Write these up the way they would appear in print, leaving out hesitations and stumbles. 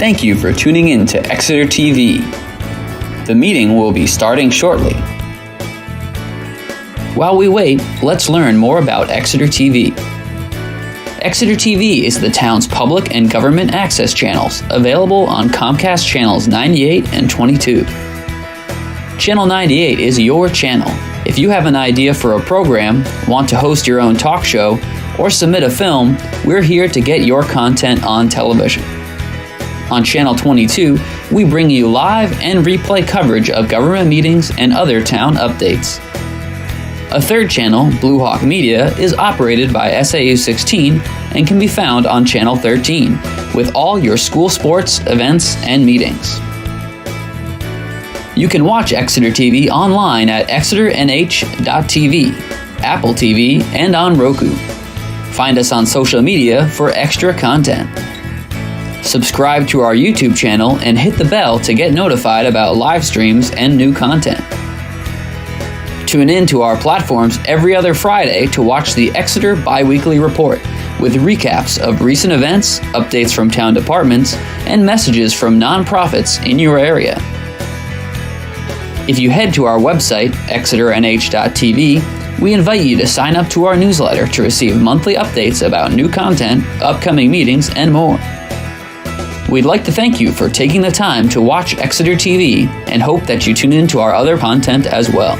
Thank you for tuning in to Exeter TV. The meeting will be starting shortly. While we wait, let's learn more about Exeter TV. Exeter TV is the town's public and government access channels, available on Comcast channels 98 and 22. Channel 98 is your channel. If you have an idea for a program, want to host your own talk show, or submit a film, we're here to get your content on television. On Channel 22, we bring you live and replay coverage of government meetings and other town updates. A third channel, Blue Hawk Media, is operated by SAU 16 and can be found on Channel 13, with all your school sports, events, and meetings. You can watch Exeter TV online at exeternh.tv, Apple TV, and on Roku. Find us on social media for extra content. Subscribe to our YouTube channel and hit the bell to get notified about live streams and new content. Tune in to our platforms every other Friday to watch the Exeter Biweekly Report, with recaps of recent events, updates from town departments, and messages from nonprofits in your area. If you head to our website, exeternh.tv, we invite you to sign up to our newsletter to receive monthly updates about new content, upcoming meetings, and more. We'd like to thank you for taking the time to watch Exeter TV and hope that you tune in to our other content as well.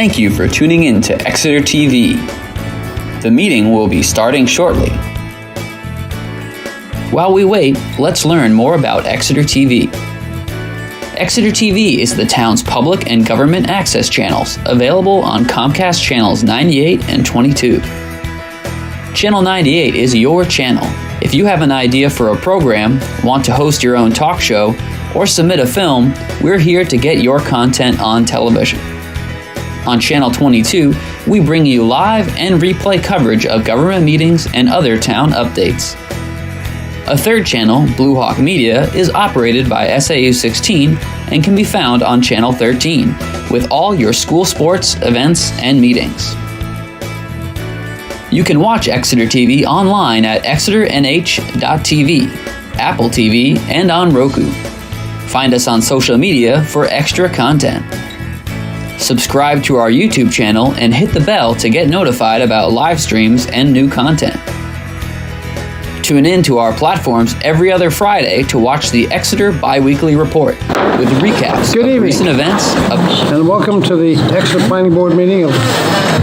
Thank you for tuning in to Exeter TV. The meeting will be starting shortly. While we wait, let's learn more about Exeter TV. Exeter TV is the town's public and government access channels, available on Comcast channels 98 and 22. Channel 98 is your channel. If you have an idea for a program, want to host your own talk show, or submit a film, we're here to get your content on television. On Channel 22, we bring you live and replay coverage of government meetings and other town updates. A third channel, Blue Hawk Media, is operated by SAU 16 and can be found on Channel 13, with all your school sports, events, and meetings. You can watch Exeter TV online at exeternh.tv, Apple TV, and on Roku. Find us on social media for extra content. Subscribe to our YouTube channel and hit the bell to get notified about live streams and new content. Tune in to our platforms every other Friday to watch the Exeter Biweekly Report with recaps Good of evening. recent events. And welcome to the Exeter Planning Board meeting of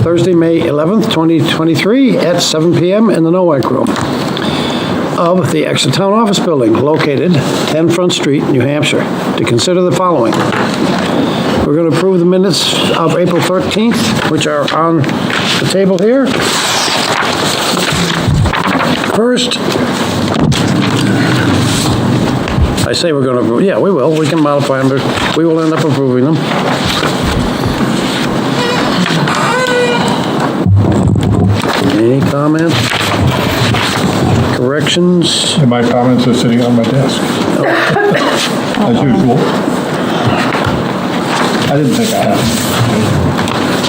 Thursday, May 11th, 2023 at 7 p.m. in the Nowak Room of the Exeter Town Office Building located 10 Front Street, New Hampshire, to consider the following. We're going to approve the minutes of April 13th, which are on the table here. First, I say we're going to, yeah, we will. We can modify them, but we will end up approving them. Any comments? Corrections? And my comments are sitting on my desk, as usual. I didn't think I had.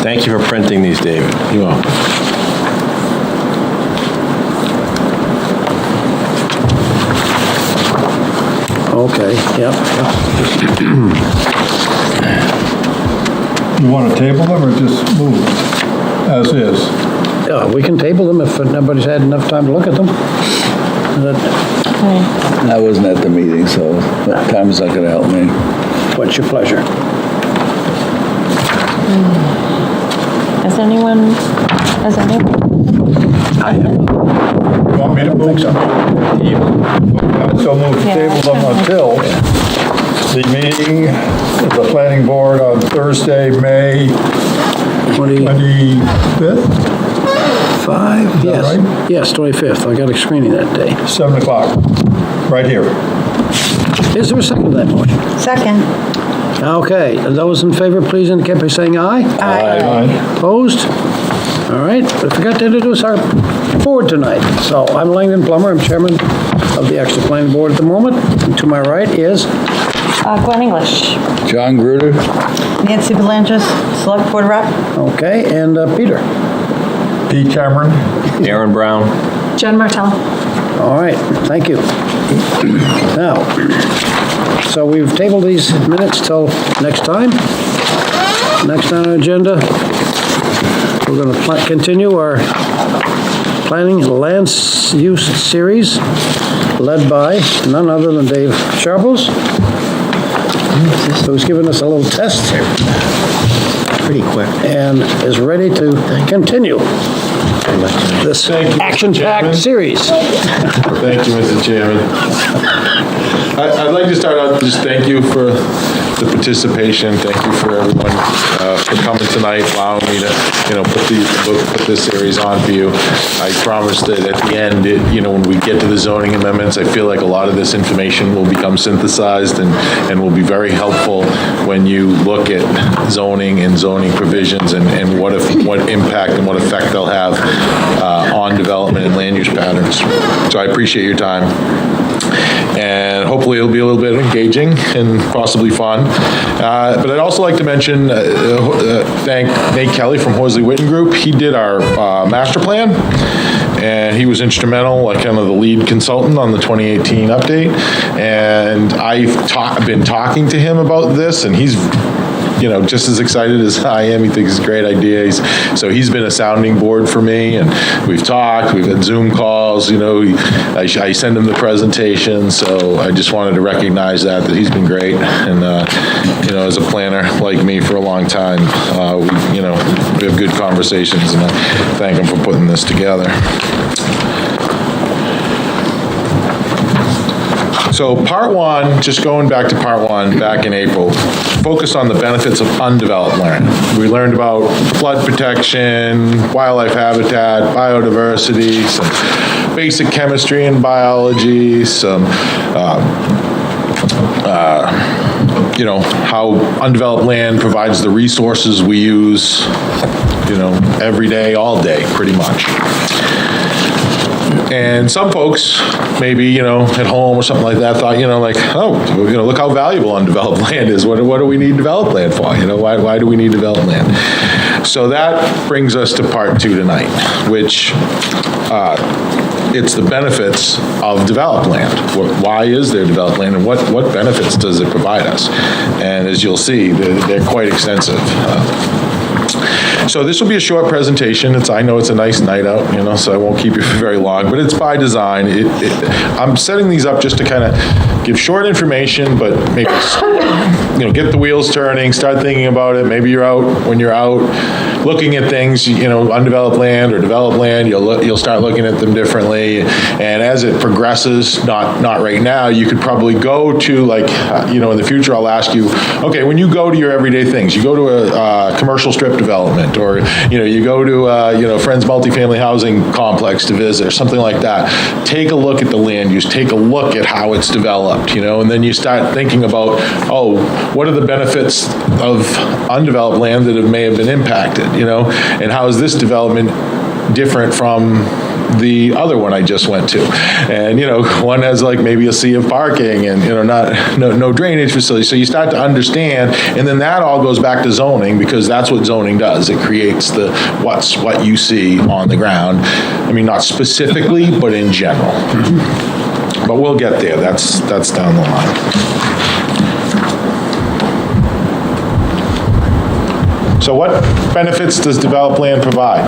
Thank you for printing these, David. You are. Okay, yep. You want to table them or just move as is? We can table them if nobody's had enough time to look at them. I wasn't at the meeting, so that time's not going to help me. What's your pleasure? Has anyone? I am. You want me to move? So move to Yeah, table them until the meeting of the planning board on Thursday, May 25th, 5? Yes. right? Yes, 25th. I got a screening that day. 7 o'clock, right here. Is there a second to that motion? Second. Okay, those in favor, please indicate by saying aye. Aye. Opposed? All right, I forgot to introduce our board tonight. So I'm Langdon Plummer, I'm chairman of the Exeter Planning Board at the moment. And to my right is, Glenn English. John Gruder? Nancy Belangis, Select Board Rep. okay, and Peter. Pete Cameron. Aaron Brown. Jen Martell. All right, thank you. Now, so we've tabled these minutes till next time. Next on our agenda, we're going to continue our planning land use series led by none other than Dave Sharples, who's given us a little test Pretty quick. and is ready to continue this Thank you, Mr. action-packed Chairman. series. Thank you, Mr. Chairman. I'd like to start out, just thank you for the participation. Thank you for everyone for coming tonight, allowing me to, put this series on for you. I promise that at the end, when we get to the zoning amendments, I feel like a lot of this information will become synthesized and will be very helpful when you look at zoning and zoning provisions and what impact and what effect they'll have on development and land use patterns. So I appreciate your time. And hopefully it'll be a little bit engaging and possibly fun. But I'd also like to mention, thank Nate Kelly from Horsley Witten Group. He did our master plan, and he was instrumental, like kind of the lead consultant on the 2018 update. And I've been talking to him about this, and he's just as excited as I am. He thinks it's a great idea. He's been a sounding board for me, and we've talked, we've had Zoom calls, I send him the presentation, so I just wanted to recognize that he's been great, and, as a planner like me for a long time, we have good conversations, and I thank him for putting this together. So part one, just going back to part one, back in April, focused on the benefits of undeveloped land. We learned about flood protection, wildlife habitat, biodiversity, some basic chemistry and biology, some, how undeveloped land provides the resources we use, every day, all day, pretty much. And some folks, maybe, at home or something like that, thought, look how valuable undeveloped land is. What do we need developed land for? Why do we need developed land? So that brings us to part two tonight, which it's the benefits of developed land. Why is there developed land, and what benefits does it provide us? And as you'll see, they're quite extensive. So this will be a short presentation. I know it's a nice night out, so I won't keep you for very long, but it's by design. I'm setting these up just to kind of give short information, but maybe, get the wheels turning, start thinking about it. Maybe when you're out looking at things, undeveloped land or developed land, you'll start looking at them differently. And as it progresses, not right now, you could probably go to in the future, I'll ask you, okay, when you go to your everyday things, you go to a commercial strip development, or, you go to Friends Multifamily Housing Complex to visit, or something like that. Take a look at the land use, take a look at how it's developed, and then you start thinking about, what are the benefits of undeveloped land that may have been impacted, and how is this development different from the other one I just went to? And, one has maybe a sea of parking and, no drainage facility. So you start to understand, and then that all goes back to zoning, because that's what zoning does. It creates what you see on the ground. I mean, not specifically, but in general. But we'll get there. That's down the line. So what benefits does developed land provide?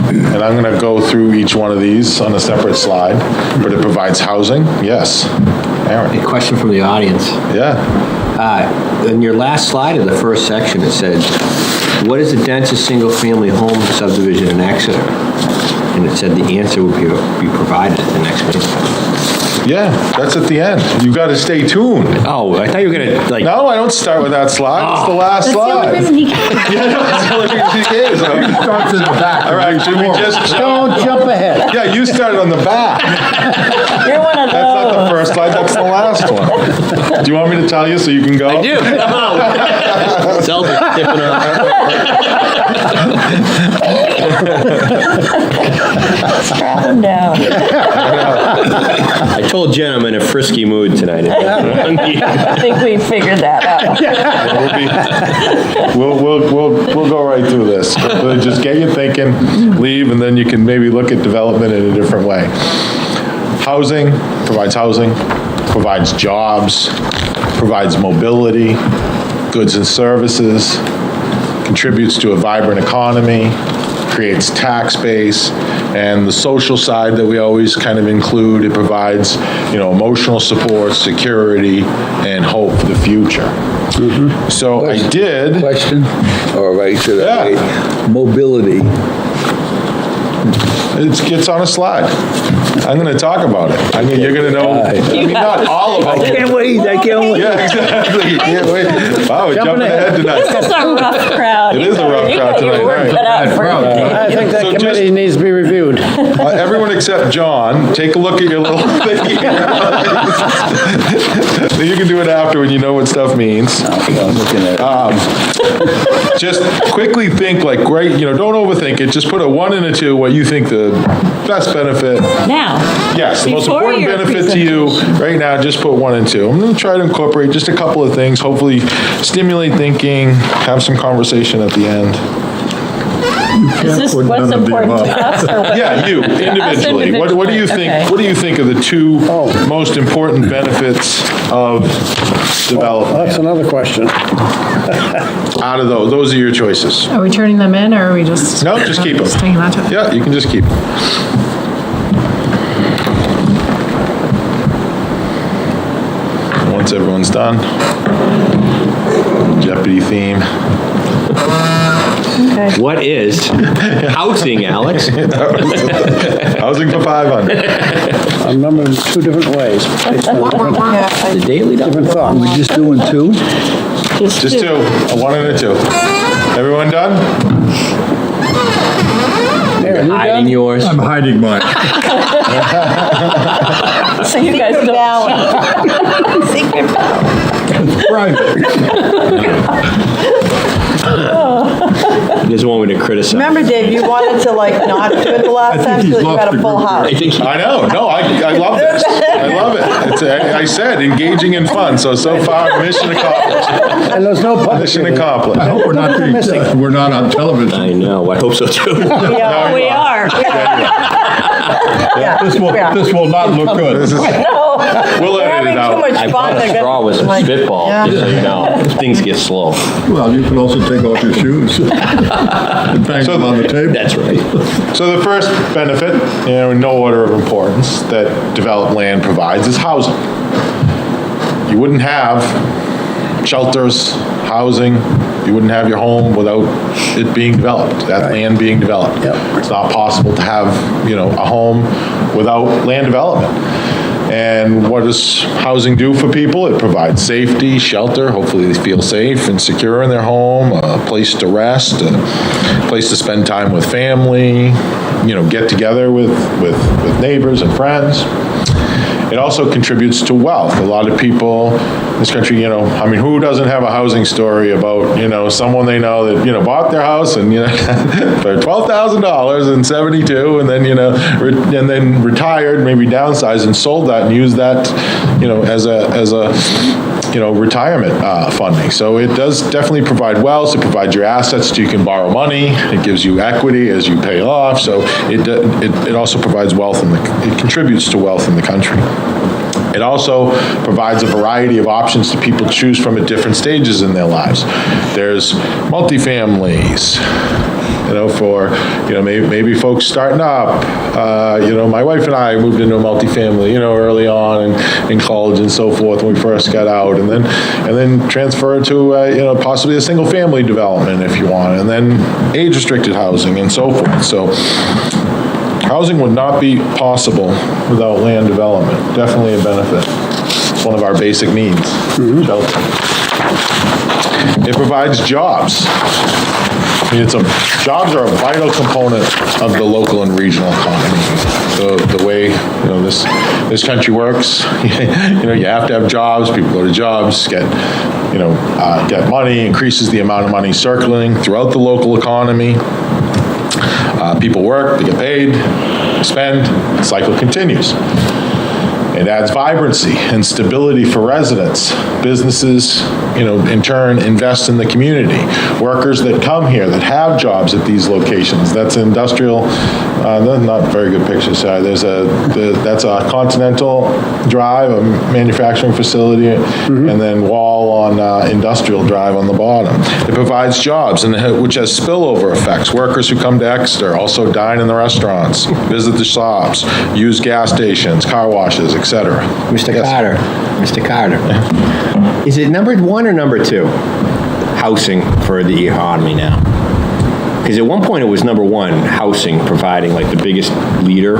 And I'm going to go through each one of these on a separate slide, but it provides housing, yes. Aaron? A question from the audience. Yeah. In your last slide of the first section, it said, what is the densest single-family home subdivision in Exeter? And it said the answer would be provided at the next meeting. Yeah, that's at the end. You got to stay tuned. Oh, I thought you were going to, No, I don't start with that slide. It's the last slide. That's the only reason he That's the only reason he gave. Starts in the back. All right, should we just... Don't jump ahead. Yeah, you started on the back. You're one of those. That's not the first slide, that's the last one. Do you want me to tell you so you can go? I do. Come on. Celtic tipping off. Strap him down. I told Jen I'm in a frisky mood tonight. I think we figured that out. We'll go right through this. We'll just get you thinking, leave, and then you can maybe look at development in a different way. Housing, provides jobs, provides mobility, goods and services, contributes to a vibrant economy, creates tax base, and the social side that we always kind of include, it provides, emotional support, security, and hope for the future. So I did... Question, or should I? Yeah. Mobility. It's on a slide. I'm going to talk about it. I mean, you're going to know, not all about it. I can't wait. Yeah, exactly. Can't wait. Wow, we're jumping ahead tonight. It's a rough crowd. It is a rough crowd tonight, right. I think that So committee needs to be reviewed. Everyone except John, take a look at your little thing. You can do it after when you know what stuff means. I'm looking at it. Just quickly think don't overthink it. Just put a 1 and a 2, what you think the best benefit. Now. Yes, the most Before important your benefit to you right now, just put 1 and 2. I'm going to try to incorporate just a couple of things, hopefully stimulate thinking, have some conversation at the end. Is this put what's none of the important to above. us or what? Yeah, you, individually. What do you think, Okay. what do you think are the two most important benefits of development That's another question. out of those? Those are your choices. Are we turning them in, or are we just? No, just keep Just them. taking that to. Yeah, you can just keep them. Once everyone's done, Jeopardy theme. What is housing, Alex? Housing for 500. I'm numbered in two different ways, based on The Daily different thoughts. We just doing two? Just two, a 1 and a 2. Everyone done? Aaron, you Hiding done? yours. I'm hiding mine. So you guys Secret don't. ballot. Secret ballot. He doesn't want me to criticize. Remember, Dave, you wanted to like not do it the last time so he's that you lost had a the full group house. I think I know, no, I love this. I love it. It's, I said, engaging and fun, so far, mission accomplished. And there's no public. Mission meeting. accomplished. I hope we're not being, we're not on television. I know, I hope so too. Yeah, We are. yeah. This will not look good. This is, we'll We're edit having it too out. much I fun. brought a They're gonna- straw with some like, spitball, yeah. just so you know. Things get slow. Well, you can also take off your shoes and bang them on the table. That's right. So the first benefit, in no order of importance, that developed land provides is housing. You wouldn't have shelters, housing, you wouldn't have your home without it being developed, that land being developed. Yep. It's not possible to have, a home without land development. And what does housing do for people? It provides safety, shelter, hopefully they feel safe and secure in their home, a place to rest, a place to spend time with family, get together with neighbors and friends. It also contributes to wealth. A lot of people in this country, who doesn't have a housing story about, someone they know that, bought their house and, for $12,000 in 72 and then, and then retired, maybe downsized and sold that and used that, as a retirement funding. So it does definitely provide wealth. It provides your assets so you can borrow money. It gives you equity as you pay off. So it also provides wealth it contributes to wealth in the country. It also provides a variety of options to people to choose from at different stages in their lives. There's multifamilies, for, maybe folks starting up. My wife and I moved into a multifamily, early on in college and so forth when we first got out, and then transferred to, possibly a single family development if you want, and then age restricted housing and so forth. So housing would not be possible without land development. Definitely a benefit. It's one of our basic needs. Shelter. It provides jobs. Jobs are a vital component of the local and regional economy. The way this country works, you have to have jobs. People go to jobs, get money, increases the amount of money circulating throughout the local economy. People work, they get paid, they spend, the cycle continues. It adds vibrancy and stability for residents. Businesses, in turn, invest in the community. Workers that come here, that have jobs at these locations, that's industrial, not very good picture, sorry. That's a Continental Drive, a manufacturing facility, and then Wall on Industrial Drive on the bottom. It provides jobs, which has spillover effects. Workers who come to Exeter also dine in the restaurants, visit the shops, use gas stations, car washes, etc. Mr. Yes. Carter, is it number 1 or number 2? Housing for the economy now? Because at one point it was number 1, housing, providing like the biggest leader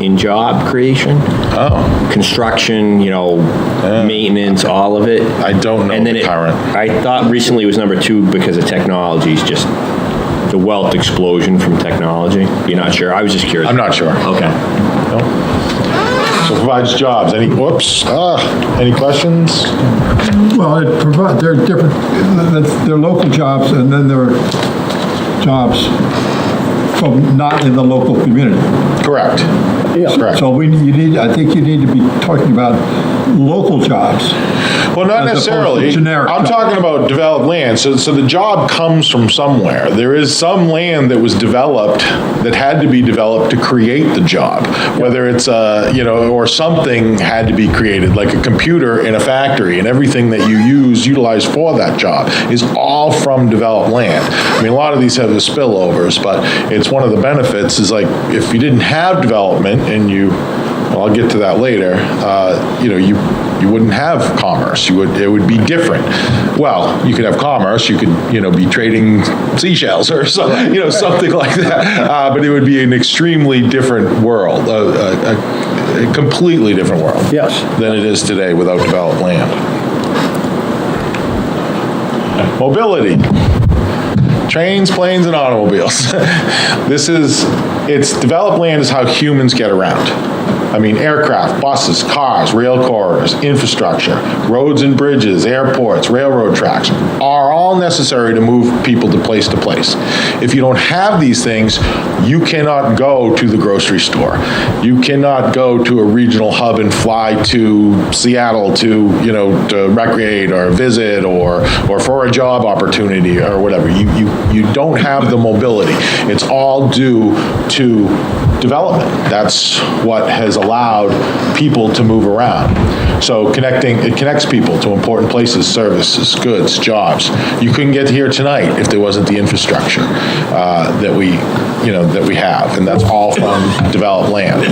in job creation. Oh, Construction, maintenance, all of it. I don't know And then the current. I thought recently it was number 2 because of technology, is just the wealth explosion from technology. You're not sure? I was just curious. I'm not sure. Okay. No. So it provides jobs. Any questions? Well, they're different, they're local jobs, and then there are jobs from not in the local community. Correct. Yeah. Correct. So I think you need to be talking about local jobs. Well, not As opposed to necessarily. generic I'm jobs. talking about developed land. So the job comes from somewhere. There is some land that was developed that had to be developed to create the job. Whether it's or something had to be created, like a computer in a factory, and everything that you utilize for that job is all from developed land. I mean, a lot of these have the spillovers, but it's one of the benefits is like if you didn't have development and I'll get to that later, you wouldn't have commerce. It would be different. Well, you could have commerce, you could, be trading seashells or something like that. But it would be an extremely different world, a completely different world. Yes. Than it is today without developed land. Mobility. Trains, planes, and automobiles. It's developed land is how humans get around. I mean, aircraft, buses, cars, rail corridors, infrastructure, roads and bridges, airports, railroad tracks are all necessary to move people to place. If you don't have these things, you cannot go to the grocery store. You cannot go to a regional hub and fly to Seattle to recreate or visit or for a job opportunity or whatever. You don't have the mobility. It's all due to development. That's what has allowed people to move around. So it connects people to important places, services, goods, jobs. You couldn't get here tonight if there wasn't the infrastructure that we have, and that's all from developed land.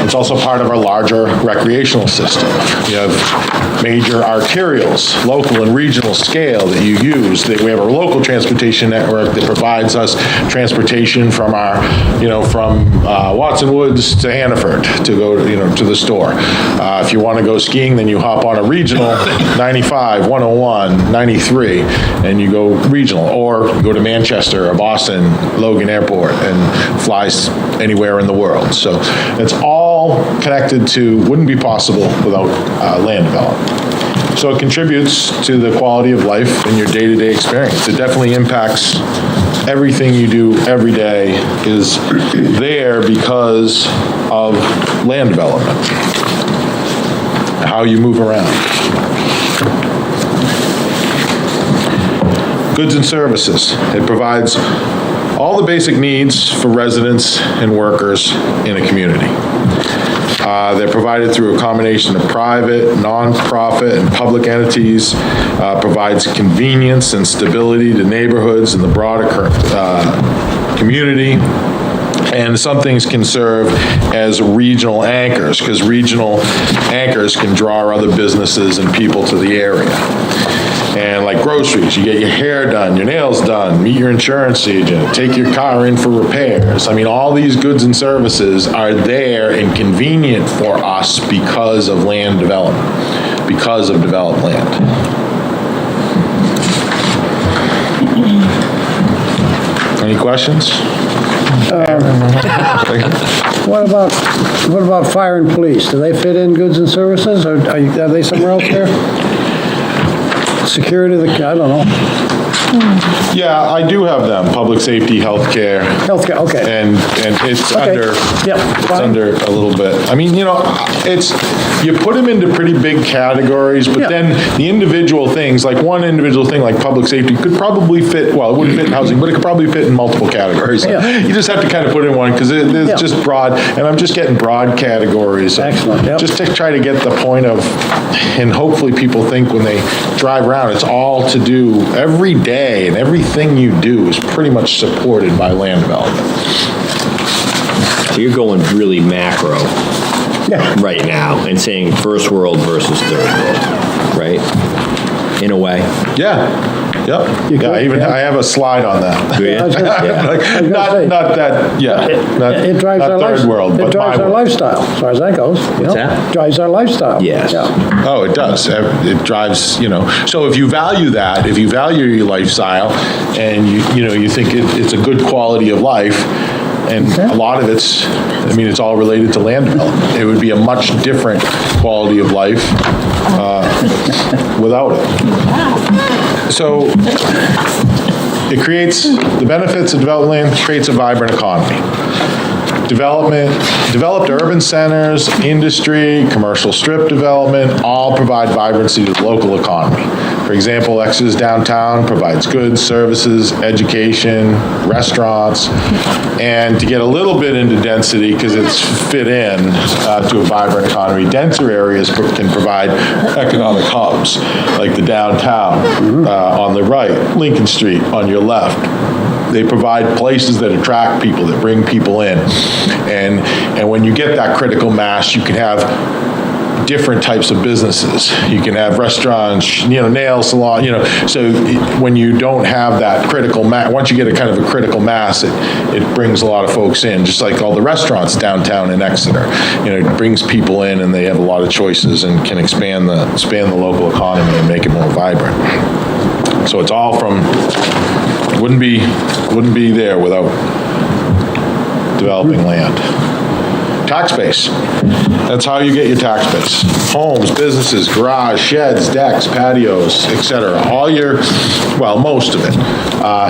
It's also part of our larger recreational system. You have major arterials, local and regional scale that you use. We have a local transportation network that provides us transportation from from Watson Woods to Hannaford to go to the store. If you want to go skiing, then you hop on a regional 95, 101, 93, and you go regional, or you go to Manchester or Boston, Logan Airport, and flies anywhere in the world. So it's all connected wouldn't be possible without land development. So it contributes to the quality of life in your day-to-day experience. It definitely impacts everything you do every day is there because of land development, how you move around. Goods and services. It provides all the basic needs for residents and workers in a community. They're provided through a combination of private, nonprofit, and public entities, provides convenience and stability to neighborhoods and the broader community. And some things can serve as regional anchors, because regional anchors can draw other businesses and people to the area. And like groceries, you get your hair done, your nails done, meet your insurance agent, take your car in for repairs. I mean, all these goods and services are there and convenient for us because of land development, because of developed land. Any questions? What about fire and police? Do they fit in goods and services, or are they somewhere else there? Security, I don't know. Yeah, I do have them, public safety, healthcare. Healthcare, okay. And it's Okay. under, Yep, it's fine. under a little bit. I mean, you put them into pretty big categories, but Yeah. then the individual things, like one individual thing like public safety could probably fit, well, it wouldn't fit in housing, but it could probably fit in multiple categories. Yeah. You just have to kind of put in one, because Yeah. it's just broad, and I'm just getting broad categories. Excellent, yep. Just to try to get the point of, and hopefully people think when they drive around, it's all to do every day, and everything you do is pretty much supported by land development. So you're going really macro Yeah. right now and saying first world versus third world, right? In a way. Yeah, yep. You Yeah, could, yeah. I have a slide on that. Do you? I was gonna- Yeah. Like, I was gonna say. not that, yeah, It drives not our third world, It but drives my our world. lifestyle, as far as that goes. What's that? Drives our lifestyle. Yes. Yeah. Oh, it does. It drives, so if you value that, if you value your lifestyle and you think it's a good quality of life, and Okay. a lot of it's all related to land development. It would be a much different quality of life without it. So it creates, the benefits of developed land creates a vibrant economy. developed urban centers, industry, commercial strip development, all provide vibrancy to the local economy. For example, Exeter's downtown provides goods, services, education, restaurants, and to get a little bit into density, because it's fit in to a vibrant economy, denser areas can provide economic hubs, like the downtown on the right, Lincoln Street on your left. They provide places that attract people, that bring people in. And when you get that critical mass, you can have different types of businesses. You can have restaurants, nail salon, so when you don't have that critical mass, once you get a kind of a critical mass, it brings a lot of folks in, just like all the restaurants downtown in Exeter. It brings people in and they have a lot of choices and can expand the local economy and make it more vibrant. So it's all from, wouldn't be there without developing land. Tax base. That's how you get your tax base. Homes, businesses, garage, sheds, decks, patios, etc. Most of it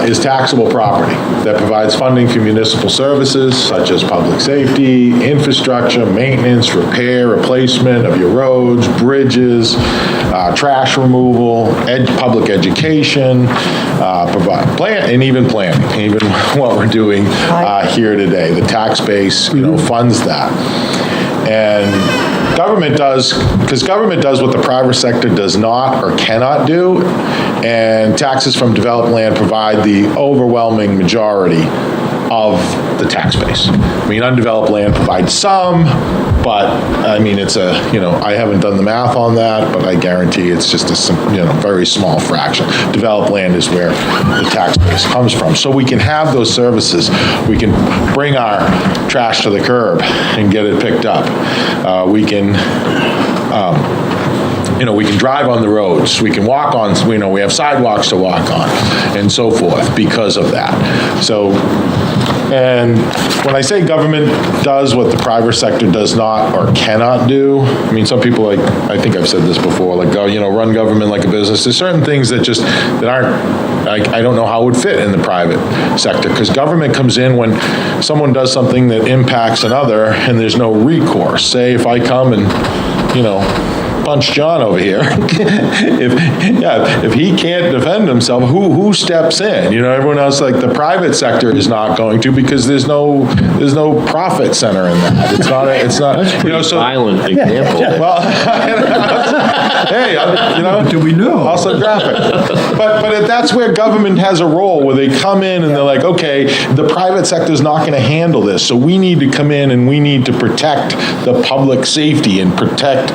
is taxable property that provides funding for municipal services such as public safety, infrastructure, maintenance, repair, replacement of your roads, bridges, trash removal, public education, and even planning, even what we're doing here today. The tax base, funds that. And government does what the private sector does not or cannot do, and taxes from developed land provide the overwhelming majority of the tax base. Undeveloped land provides some, but it's I haven't done the math on that, but I guarantee it's just a very small fraction. Developed land is where the tax base comes from. So we can have those services. We can bring our trash to the curb and get it picked up. We can drive on the roads, we can walk on, we have sidewalks to walk on, and so forth because of that. So, and when I say government does what the private sector does not or cannot do, some people, I think I've said this before, run government like a business. There's certain things that aren't, I don't know how it would fit in the private sector, because government comes in when someone does something that impacts another and there's no recourse. Say if I come and, punch John over here. if he can't defend himself, who steps in? Everyone else, like the private sector is not going to, because there's no profit center in that. It's not. So violent example. Well, hey, Do we know? Also graphic. But that's where government has a role, where they come in and they're like, okay, the private sector is not going to handle this, so we need to come in and we need to protect the public safety and protect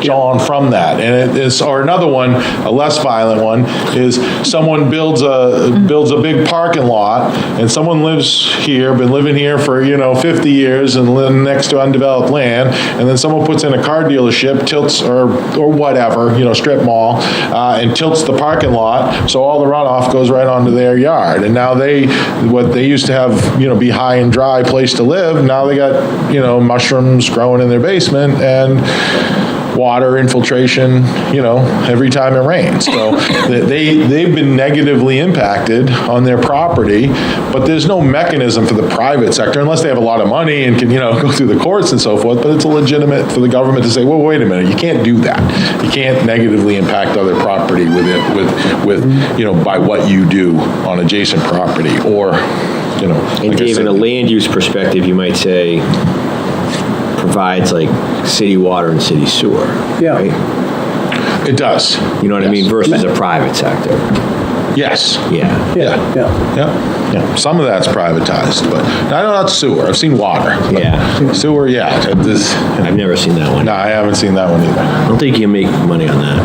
John from that. And or another one, a less violent one, is someone builds a big parking lot, and someone lives here, been living here for 50 years, and live next to undeveloped land, and then someone puts in a car dealership, tilts or whatever, strip mall, and tilts the parking lot, so all the runoff goes right onto their yard. And now what they used to have, be high and dry place to live, now they got, mushrooms growing in their basement and water infiltration, every time it rains. So they've been negatively impacted on their property, but there's no mechanism for the private sector, unless they have a lot of money and can, go through the courts and so forth, but it's legitimate for the government to say, well, wait a minute, you can't do that. You can't negatively impact other property by what you do on adjacent property, or, And Dave, in a land use perspective, you might say, provides like city water and city sewer. Yeah. Right? It does. You know what I mean? Versus a private sector. Yes. Yeah. Yeah. Some of that's privatized, but I know that's sewer. I've seen water. Yeah. Sewer, yeah. I've never seen that one. No, I haven't seen that one either. I don't think you can make money on that.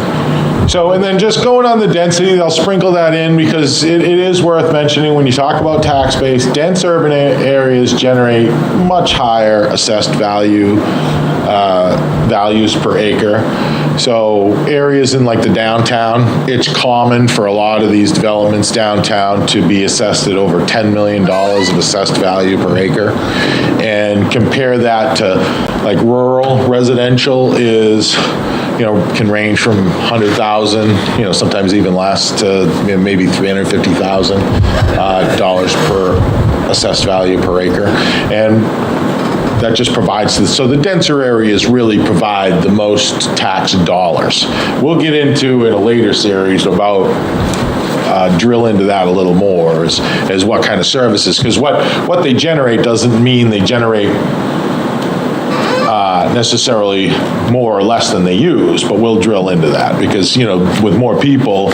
So, and then just going on the density, I'll sprinkle that in because it is worth mentioning when you talk about tax base, dense urban areas generate much higher assessed values per acre. So areas in like the downtown, it's common for a lot of these developments downtown to be assessed at over $10 million of assessed value per acre. And compare that to like rural residential is, can range from 100,000, sometimes even less, to maybe $350,000 per assessed value per acre. And that just provides, so the denser areas really provide the most tax dollars. We'll get into in a later series about, drill into that a little more as what kind of services, because what they generate doesn't mean they generate necessarily more or less than they use, but we'll drill into that because, with more people,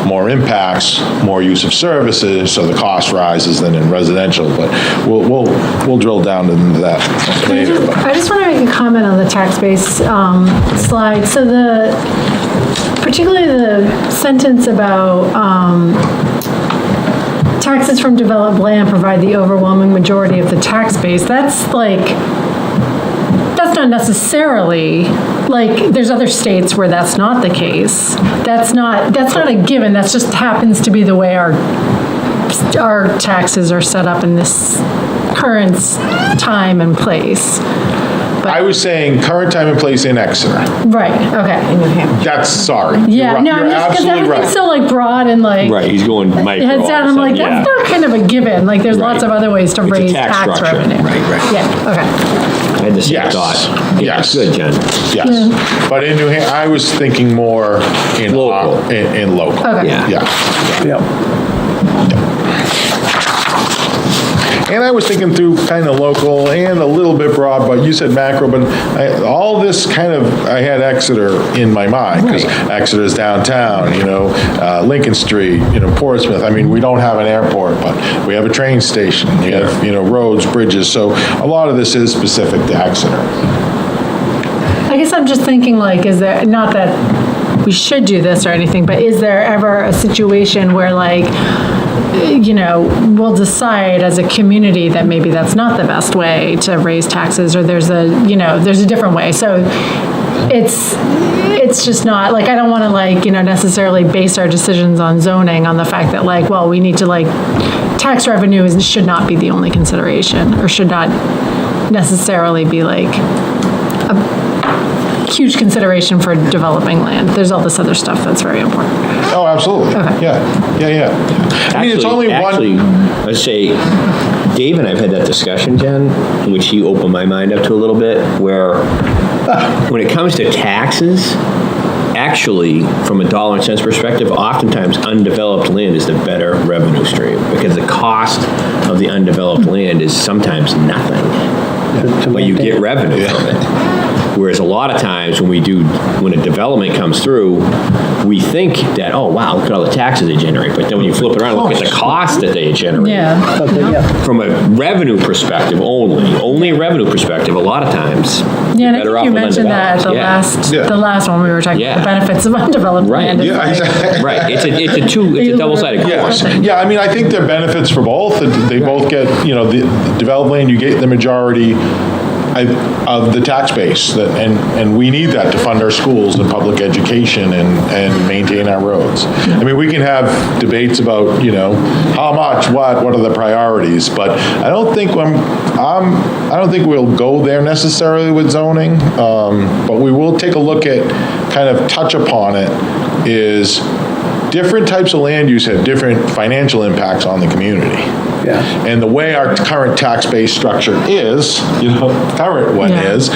more impacts, more use of services, so the cost rises than in residential, but we'll drill down into that later. I just want to make a comment on the tax base slide. So particularly the sentence about taxes from developed land provide the overwhelming majority of the tax base. That's not necessarily, there's other states where that's not the case. That's not a given, that just happens to be the way our taxes are set up in this current time and place. I was saying current time and place in Exeter. Right, okay. That's, sorry. Yeah, no, You're just because absolutely everything's right. so broad and Right, he's going micro. heads down, I'm like, that's not kind of a given, there's lots of other ways to It's a raise tax tax structure. revenue. Right. Yeah, okay. I had the same Yes. thought. Yeah, Yes. good, Jen. Yes, but in New Hampshire, I was thinking more in Local. in local. Okay. Yeah. Yeah. Yep. And I was thinking through kind of local and a little bit broad, but you said macro, but all this kind of, I had Exeter in my mind, because Exeter's downtown, Lincoln Street, Portsmouth. I mean, we don't have an airport, but we have a train station, we have, roads, bridges, so a lot of this is specific to Exeter. I guess I'm just thinking is there, not that we should do this or anything, but is there ever a situation where we'll decide as a community that maybe that's not the best way to raise taxes, or there's a different way. So it's just not, I don't want to necessarily base our decisions on zoning on the fact that we need to tax revenue should not be the only consideration, or should not necessarily be a huge consideration for developing land. There's all this other stuff that's very important. Oh, absolutely. Okay. Yeah. I mean, it's only one. Let's say, Dave and I've had that discussion, Jen, which he opened my mind up to a little bit, where when it comes to taxes, actually, from a dollar and cents perspective, oftentimes undeveloped land is the better revenue stream, because the cost of the undeveloped land is sometimes nothing, but you get revenue from it. Whereas a lot of times when a development comes through, we think that, oh, wow, look at all the taxes they generate. But then when you flip it around, look at the cost that they generate. Yeah. From a revenue perspective only a revenue perspective, a lot of times, Yeah, and I you're better think off you with mentioned that at undeveloped. Yeah. the last one we were talking about, Yeah. the benefits of undeveloped Right. land. It's Yeah, like- exactly. Right, it's a double-sided coin. Yes. Yeah, I mean, I think there are benefits for both. They both get, the developed land, you get the majority of the tax base, and we need that to fund our schools and public education and maintain our roads. I mean, we can have debates about, how much, what are the priorities, but I don't think we'll go there necessarily with zoning, but we will take a look at, kind of touch upon it, is different types of land use have different financial impacts on the community. Yeah. And the way our current tax base structure is, current one Yeah. is,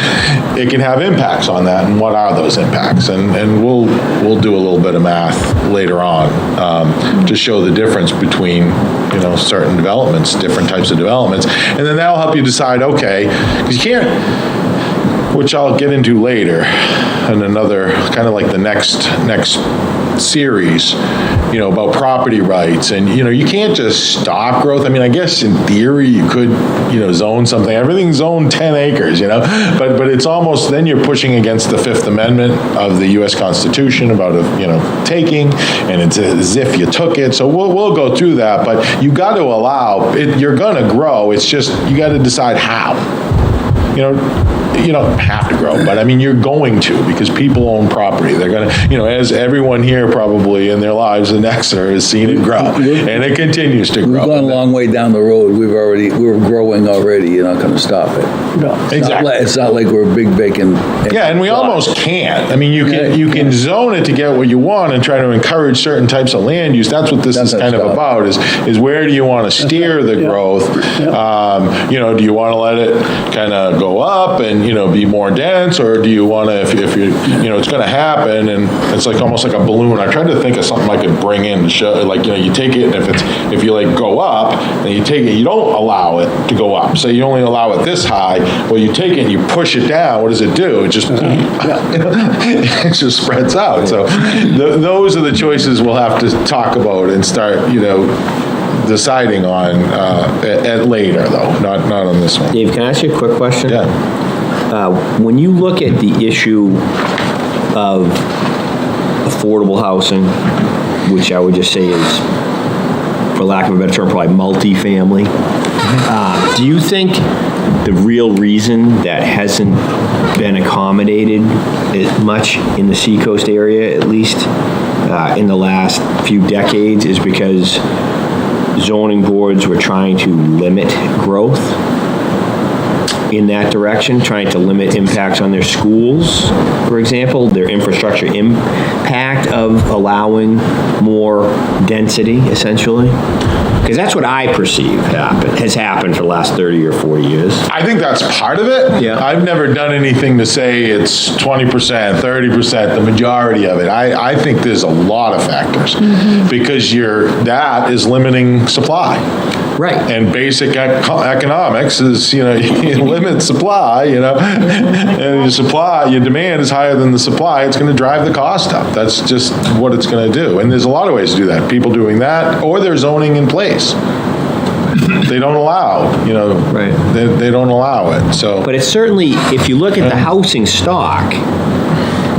it can have impacts on that, and what are those impacts? And we'll do a little bit of math later on to show the difference between, certain developments, different types of developments, and then that'll help you decide, okay, because you can't, which I'll get into later, and another, kind of like the next series, about property rights, and, you can't just stop growth. I mean, I guess in theory you could, zone something. Everything's zoned 10 acres, but it's almost, then you're pushing against the Fifth Amendment of the U.S. Constitution about, taking, and it's as if you took it. So we'll go through that, but you got to allow it. You're going to grow. It's just, you got to decide how. you don't have to grow, but I mean, you're going to, because people own property. They're gonna, as everyone here probably in their lives in Exeter has seen it grow, and it continues to grow. We've gone a long way down the road. We're growing already. You're not going to stop it. No. Exactly. It's not like we're big vacant. Yeah, and we almost can't. I mean, you can zone it to get what you want and try to encourage certain types of land use. That's what this is kind of about, is where do you want to steer the growth? Do you want to let it kind of go up and, be more dense, or do you want to, if you it's going to happen, and it's like almost like a balloon. I tried to think of something I could bring in to show, like, you take it, and if you like go up, and you take it, you don't allow it to go up. So you only allow it this high. Well, you take it and you push it down. What does it do? It just, it just spreads out. So those are the choices we'll have to talk about and start, deciding on at later, though, not on this one. Dave, can I ask you a quick question? Yeah. When you look at the issue of affordable housing, which I would just say is, for lack of a better term, probably multifamily, do you think the real reason that hasn't been accommodated much in the Seacoast area, at least in the last few decades, is because zoning boards were trying to limit growth in that direction, trying to limit impacts on their schools, for example, their infrastructure impact of allowing more density, essentially? Because that's what I perceive has happened for the last 30 or 40 years. I think that's part of it. Yeah. I've never done anything to say it's 20%, 30%, the majority of it. I think there's a lot of factors, because that is limiting supply. Right. And basic economics is, you limit supply, and your demand is higher than the supply, it's going to drive the cost up. That's just what it's going to do. And there's a lot of ways to do that. People doing that, or they're zoning in place. They don't allow, Right. They don't allow it, so. But it's certainly, if you look at the housing stock,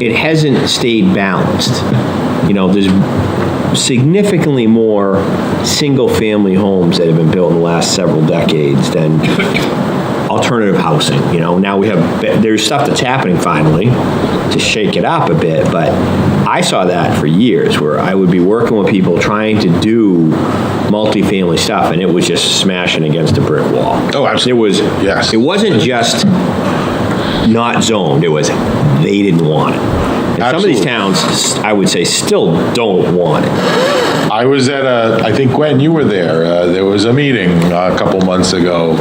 it hasn't stayed balanced. There's significantly more single-family homes that have been built in the last several decades than alternative housing. Now there's stuff that's happening finally to shake it up a bit, but I saw that for years, where I would be working with people trying to do multifamily stuff, and it was just smashing against a brick wall. Oh, absolutely. Yes. It wasn't just not zoned, it was they didn't want it. And some of these towns, I would say, still don't want it. I was at I think, Gwen, you were there. There was a meeting a couple months ago,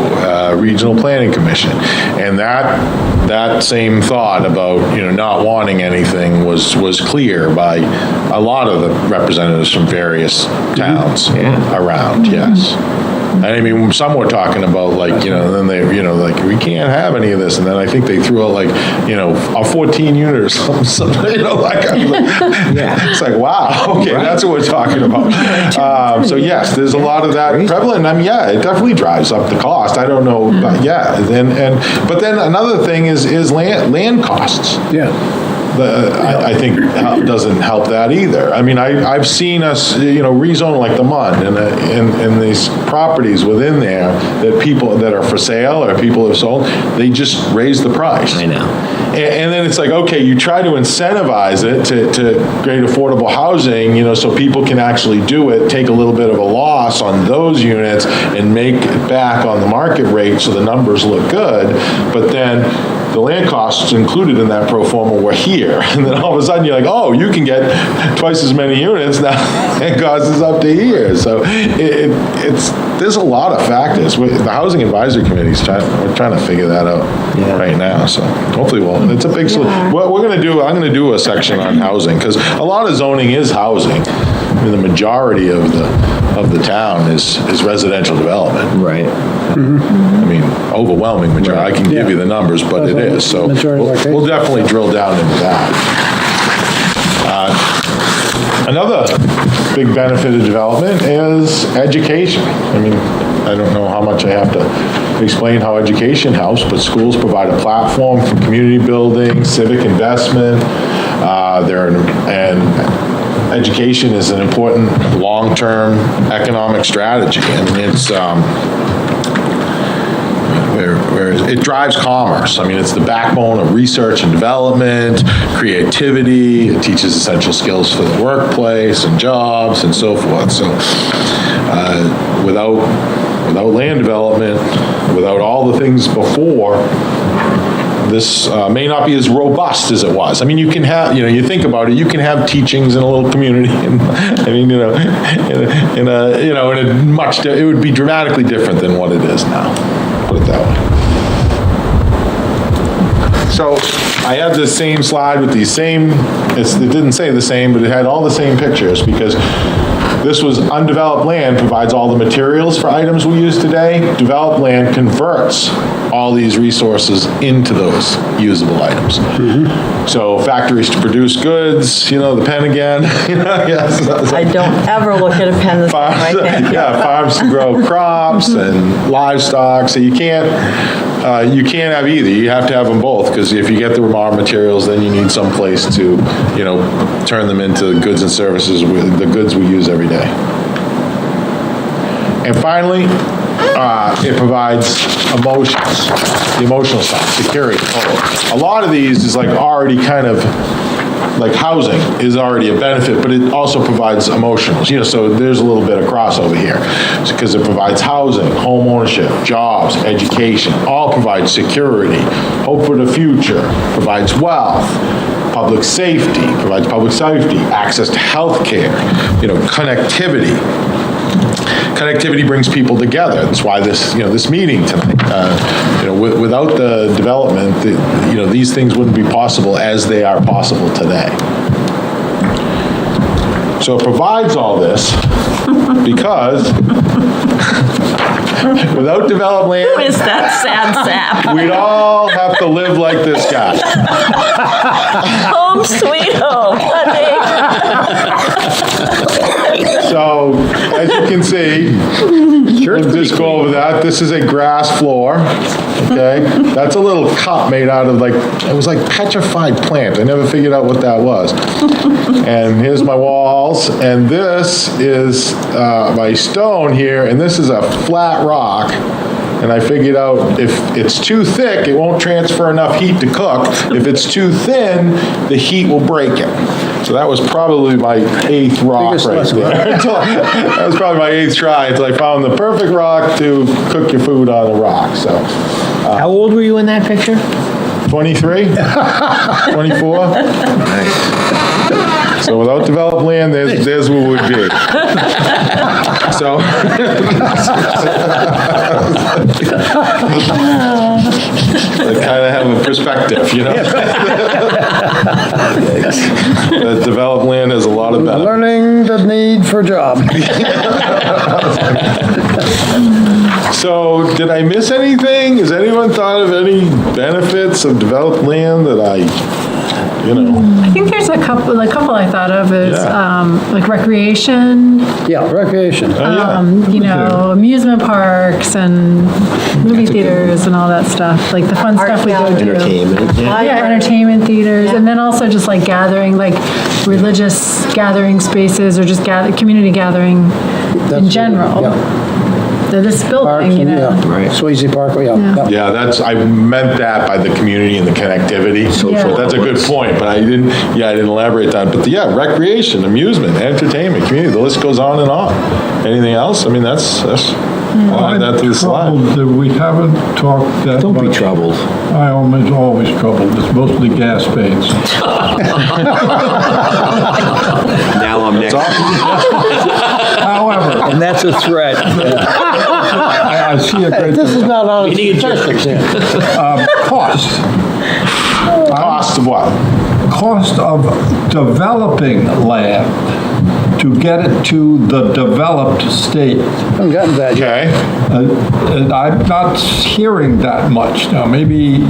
Regional Planning Commission, and that same thought about, not wanting anything was clear by a lot of the representatives from various towns around, yes. And I mean, some were talking about, like, then they, like, we can't have any of this. And then I think they threw out, like, a 14 unit or something, It's like, wow, okay, that's what we're talking about. So yes, there's a lot of that prevalent. I mean, yeah, it definitely drives up the cost. I don't know, but yeah. But then another thing is land costs. Yeah. I think doesn't help that either. I mean, I've seen us, rezone like the MUND and these properties within there that people that are for sale or people have sold, they just raise the price. I know. And then it's like, okay, you try to incentivize it to create affordable housing, so people can actually do it, take a little bit of a loss on those units and make it back on the market rate so the numbers look good. But then the land costs included in that pro forma were here. And then all of a sudden you're like, oh, you can get twice as many units now, and cost is up to here. So there's a lot of factors. The Housing Advisory Committee we're trying to figure that out right now. So hopefully it's a big solution. What I'm going to do a section on housing, because a lot of zoning is housing. I mean, the majority of the town is residential development. Right. I mean, overwhelming majority. I can give you the numbers, but it is. So we'll definitely drill down into that. Another big benefit of development is education. I mean, I don't know how much I have to explain how education helps, but schools provide a platform for community building, civic investment, and education is an important long-term economic strategy. I mean, it's where where it drives commerce. I mean, it's the backbone of research and development, creativity. It teaches essential skills for the workplace and jobs and so forth. So without land development, without all the things before, this may not be as robust as it was. I mean, you can have, you think about it, you can have teachings in a little community, and I mean, in a much, it would be dramatically different than what it is now, put it that way. So I have this same slide with these same, it didn't say the same, but it had all the same pictures, because this was undeveloped land provides all the materials for items we use today. Developed land converts all these resources into those usable items. So factories to produce goods, the pen again. Yes. I don't ever look at a pen the same way. Thank you. Yeah, farms to grow crops and livestock. So you can't have either. You have to have them both, because if you get the raw materials, then you need some place to, turn them into goods and services, with the goods we use every day. And finally, it provides emotions, the emotional side, security. A lot of these is already kind of, like housing is already a benefit, but it also provides emotionals. So there's a little bit of crossover here, because it provides housing, home ownership, jobs, education, all provide security, hope for the future, provides wealth, provides public safety, access to health care, connectivity. Connectivity brings people together. That's why this meeting tonight. Without the development, these things wouldn't be possible as they are possible today. So it provides all this because without developed land, Who is that sad sap? we'd all have to live like this guy. Home sweet home, honey. So, as you can see, we'll just go over that. This is a grass floor, okay? That's a little cup made out of it was like petrified plant. I never figured out what that was. And here's my walls, and this is my stone here, and this is a flat rock. And I figured out if it's too thick, it won't transfer enough heat to cook. If it's too thin, the heat will break it. So that was probably my 8th rock right there. That was probably my 8th try until I found the perfect rock to cook your food on the rock. So How old were you in that picture? 23, 24. So without developed land, there's what would be. So. I kind of have a perspective, That developed land has a lot of benefits. Learning the need for a job. So, did I miss anything? Has anyone thought of any benefits of developed land that I I think there's a couple I thought of is like recreation, Yeah, recreation. amusement parks and movie theaters and all that stuff, like the fun stuff we go do. Entertainment. Yeah, entertainment theaters, and then also just like gathering, like religious gathering spaces or just community gathering in general. Yeah. This Park, building, Right. Swayze Park, yeah. Yeah, I meant that by the community and the connectivity. So Yeah. that's a good point, but I didn't elaborate on it. But recreation, amusement, entertainment, community, the list goes on and on. Anything else? I mean, that's I'll add that to the slide. Troubled that we haven't talked that much. Don't be troubled. I am always troubled. It's mostly gas pains. Now I'm next. However, And that's a threat. I see a great This is not on statistics here. cost. Cost of what? Cost of developing land to get it to the developed state. Haven't gotten to that yet. Okay. And I'm not hearing that much now. Maybe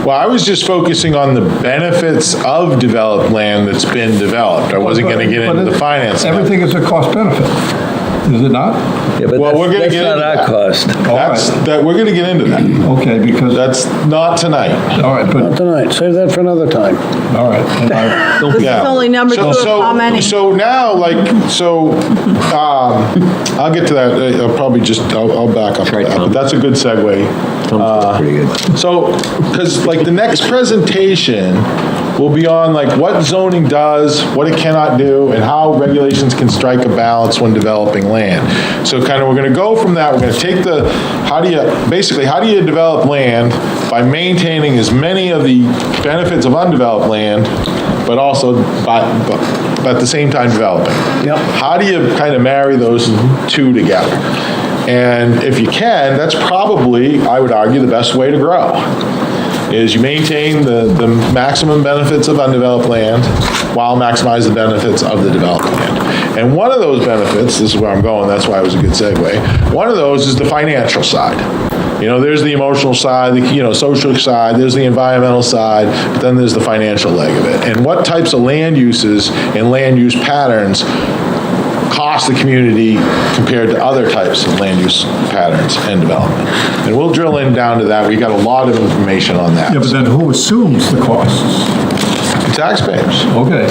Well, I was just focusing on the benefits of developed land that's been developed. I wasn't going to get into the finance. Everything is a cost benefit. Is it not? Yeah, but Well, we're gonna that's get not into our that. cost. We're gonna get into that. Okay, because, That's not tonight. all right, Not but, tonight, save that for another time. all right. and I- This is only number two of how many? So now, I'll get to that, I'll probably just, I'll back up to that, but that's a good segue. Pretty good. So, because like the next presentation will be on like what zoning does, what it cannot do, and how regulations can strike a balance when developing land. So kind of, we're gonna go from that, we're gonna take how do you develop land by maintaining as many of the benefits of undeveloped land, but also but at the same time developing? Yep. How do you kind of marry those two together? And if you can, that's probably, I would argue, the best way to grow, is you maintain the maximum benefits of undeveloped land while maximize the benefits of the developed land. And one of those benefits, this is where I'm going, that's why it was a good segue, one of those is the financial side. There's the emotional side, the social side, there's the environmental side, but then there's the financial leg of it. And what types of land uses and land use patterns cost the community compared to other types of land use patterns and development. And we'll drill in down to that. We got a lot of information on that. Yeah, but then who assumes the costs? Taxpayers. Okay.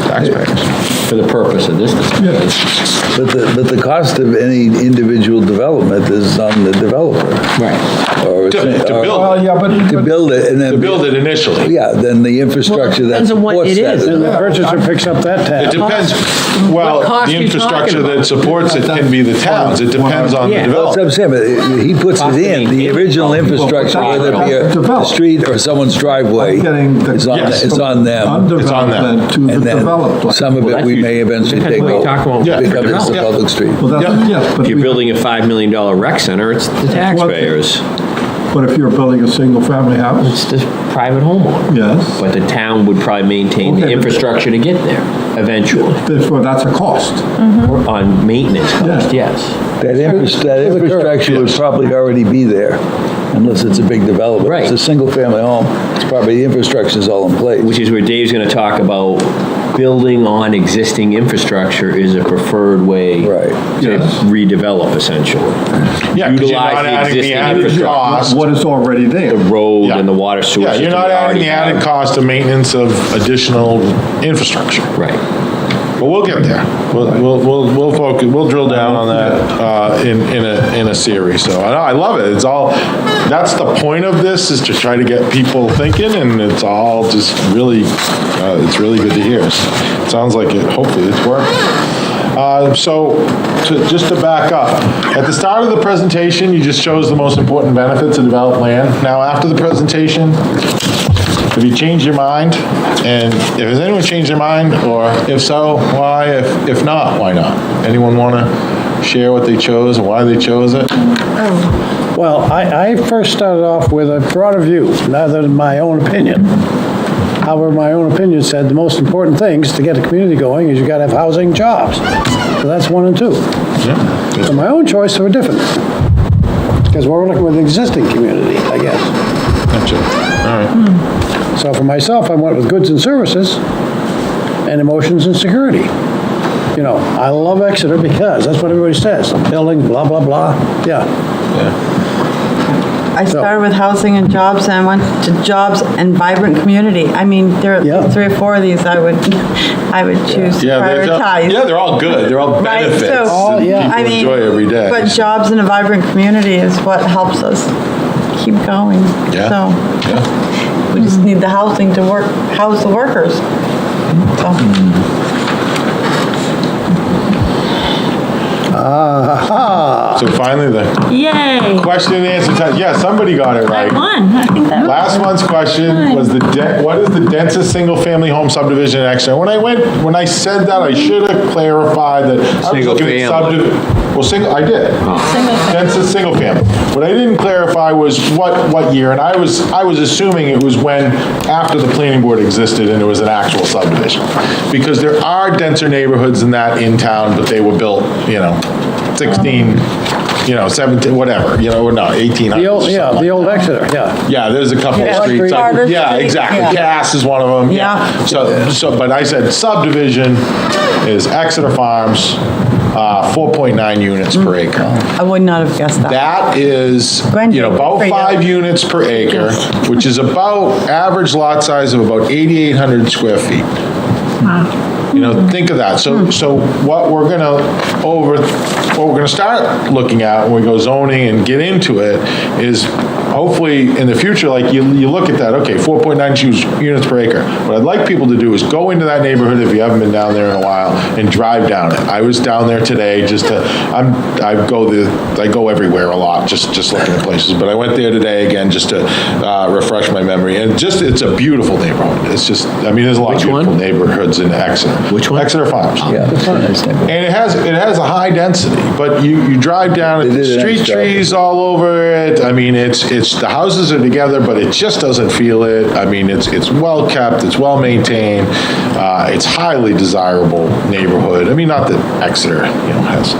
Taxpayers. For the purpose of this discussion. Yes. But the cost of any individual development is on the developer. Right. Or To build Well, it. yeah, but. To build it and then. To build it initially. Yeah, then the infrastructure that depends on what supports it that. is. And the purchaser picks up that It tab. depends, well, cost the you talking infrastructure about? that supports it can be the towns. It depends on the Yeah. That's what I'm development. saying, but he puts it in, the original infrastructure, whether it be a street or someone's driveway, Getting the- it's on, Yes. it's on them. It's on Undeveloped them. land to the And then developed land. some of it we may eventually take Depends what you talk over, about. Yeah. because it's a Yeah. public street. Well, that's, Yeah. yes, but If you're we- building a $5 million rec center, it's the taxpayers. but if you're building a single-family house, It's the private homeowner. yes, But the town would probably maintain Okay, the but- infrastructure to get there, eventually, therefore that's a cost. on maintenance cost, yes. That infrastructure would probably already be there, unless it's a big development. If it's a Right. single-family home, it's probably, the infrastructure's all in place. Which is where Dave's gonna talk about building on existing infrastructure is a preferred way Right. to Yes. redevelop, essentially. Yeah, 'cause you're Utilize not the adding the existing added infrastructure. cost. What is already there. The road Yeah. and the water sewer Yeah, system. you're not we adding already the added have. cost of maintenance of additional infrastructure. Right. But we'll get there. We'll focus, we'll drill down on that in a series. So I love it. It's all, that's the point of this, is to try to get people thinking, and it's all just really, it's really good to hear. It sounds like it, hopefully it's working. Just to back up, at the start of the presentation, you just chose the most important benefits of developed land. Now, after the presentation, have you changed your mind? And has anyone changed their mind? Or if so, why? If not, why not? Anyone want to share what they chose and why they chose it? Well, I first started off with a broader view, rather than my own opinion. However, my own opinion said the most important things to get a community going is you gotta have housing, jobs. So that's 1 and 2. So my own choice were different. Because we're looking with an existing community, I guess. Gotcha. All right. So for myself, I went with goods and services and emotions and security. I love Exeter because that's what everybody says, building, blah, blah, blah, yeah. I started with housing and jobs, and I went to jobs and vibrant community. I mean, there are Yeah. 3 or 4 of these I would choose to Yeah, prioritize. they're all good. They're all Right, benefits so- that yeah. people I mean, enjoy every day. But jobs in a vibrant community is what helps us keep going. Yeah. So we just need the housing to house the workers. So, So finally, the Yay. question and answer time. Yeah, somebody got it I right. won. I think that was. Last month's question was what is the densest single-family home subdivision in Exeter? When I said that, I should have clarified that I was looking at Single-family. I did. Densest single-family. What I didn't clarify was what year, and I was assuming it was when, after the planning board existed and it was an actual subdivision. Because there are denser neighborhoods than that in town, but they were built, 16, 17, whatever, or no, 1800s. The old Exeter, yeah. Yeah, there's a couple of Yeah, streets. Carter Yeah, Street, exactly. yeah. Cass is one of them. Yeah. So, but I said subdivision is Exeter Farms, 4.9 units per acre. I would not have guessed that. That is, Gwen, about good for you. 5 units per acre, which is about average lot size of about 8,800 square feet. Think of that. So what we're gonna start looking at when we go zoning and get into it is hopefully in the future, like you look at that, okay, 4.9 units per acre. What I'd like people to do is go into that neighborhood if you haven't been down there in a while and drive down it. I was down there today I go everywhere a lot, just looking at places, but I went there today again just to refresh my memory. And it's a beautiful neighborhood. It's just, there's a lot of beautiful neighborhoods in Exeter. Which one? Exeter Farms. Yeah. And it has a high density, but you drive down it, They did a street nice job. trees all over it. It's the houses are together, but it just doesn't feel it. It's well kept, it's well maintained, it's highly desirable neighborhood. Not that Exeter, has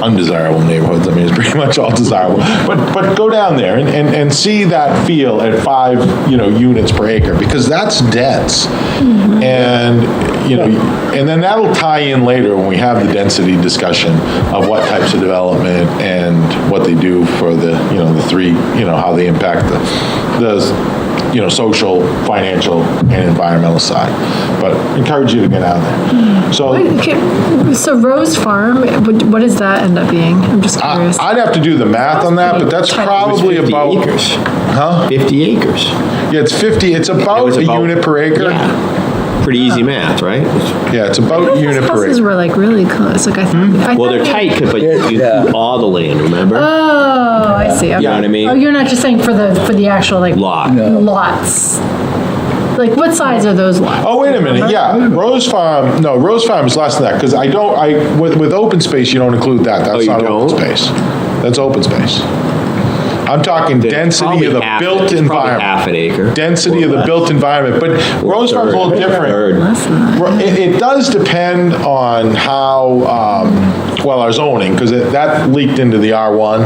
undesirable neighborhoods. It's pretty much all desirable. But go down there and see that feel at 5, units per acre, because that's dense. And, and then that'll tie in later when we have the density discussion of what types of development and what they do for the, the 3, how they impact the social, financial, and environmental side. But encourage you to get out there. So Rose Farm, what does that end up being? I'm just curious. I'd have to do the math on that, but that's probably 50 about... acres. Huh? 50 acres. Yeah, it's 50, it's about a unit per acre. Yeah. Pretty easy math, right? Yeah, it's about a unit per Houses acre. were like really close, like I thought. Well, they're tight, but you Yeah. do all the land, remember? Oh, I see. Okay. know what I mean? Oh, you're not just saying for the actual like Lot. lots. Like what size are those lots? Oh, wait a minute, yeah, Rose Farm is less than that, because with open space, you don't include that. That's you not open don't? space. That's open space. I'm talking density of the built Probably environment. half an acre. Density of the built environment, but Rose Farm's a little different. Third. It does depend on how, our zoning, because that leaked into the R1,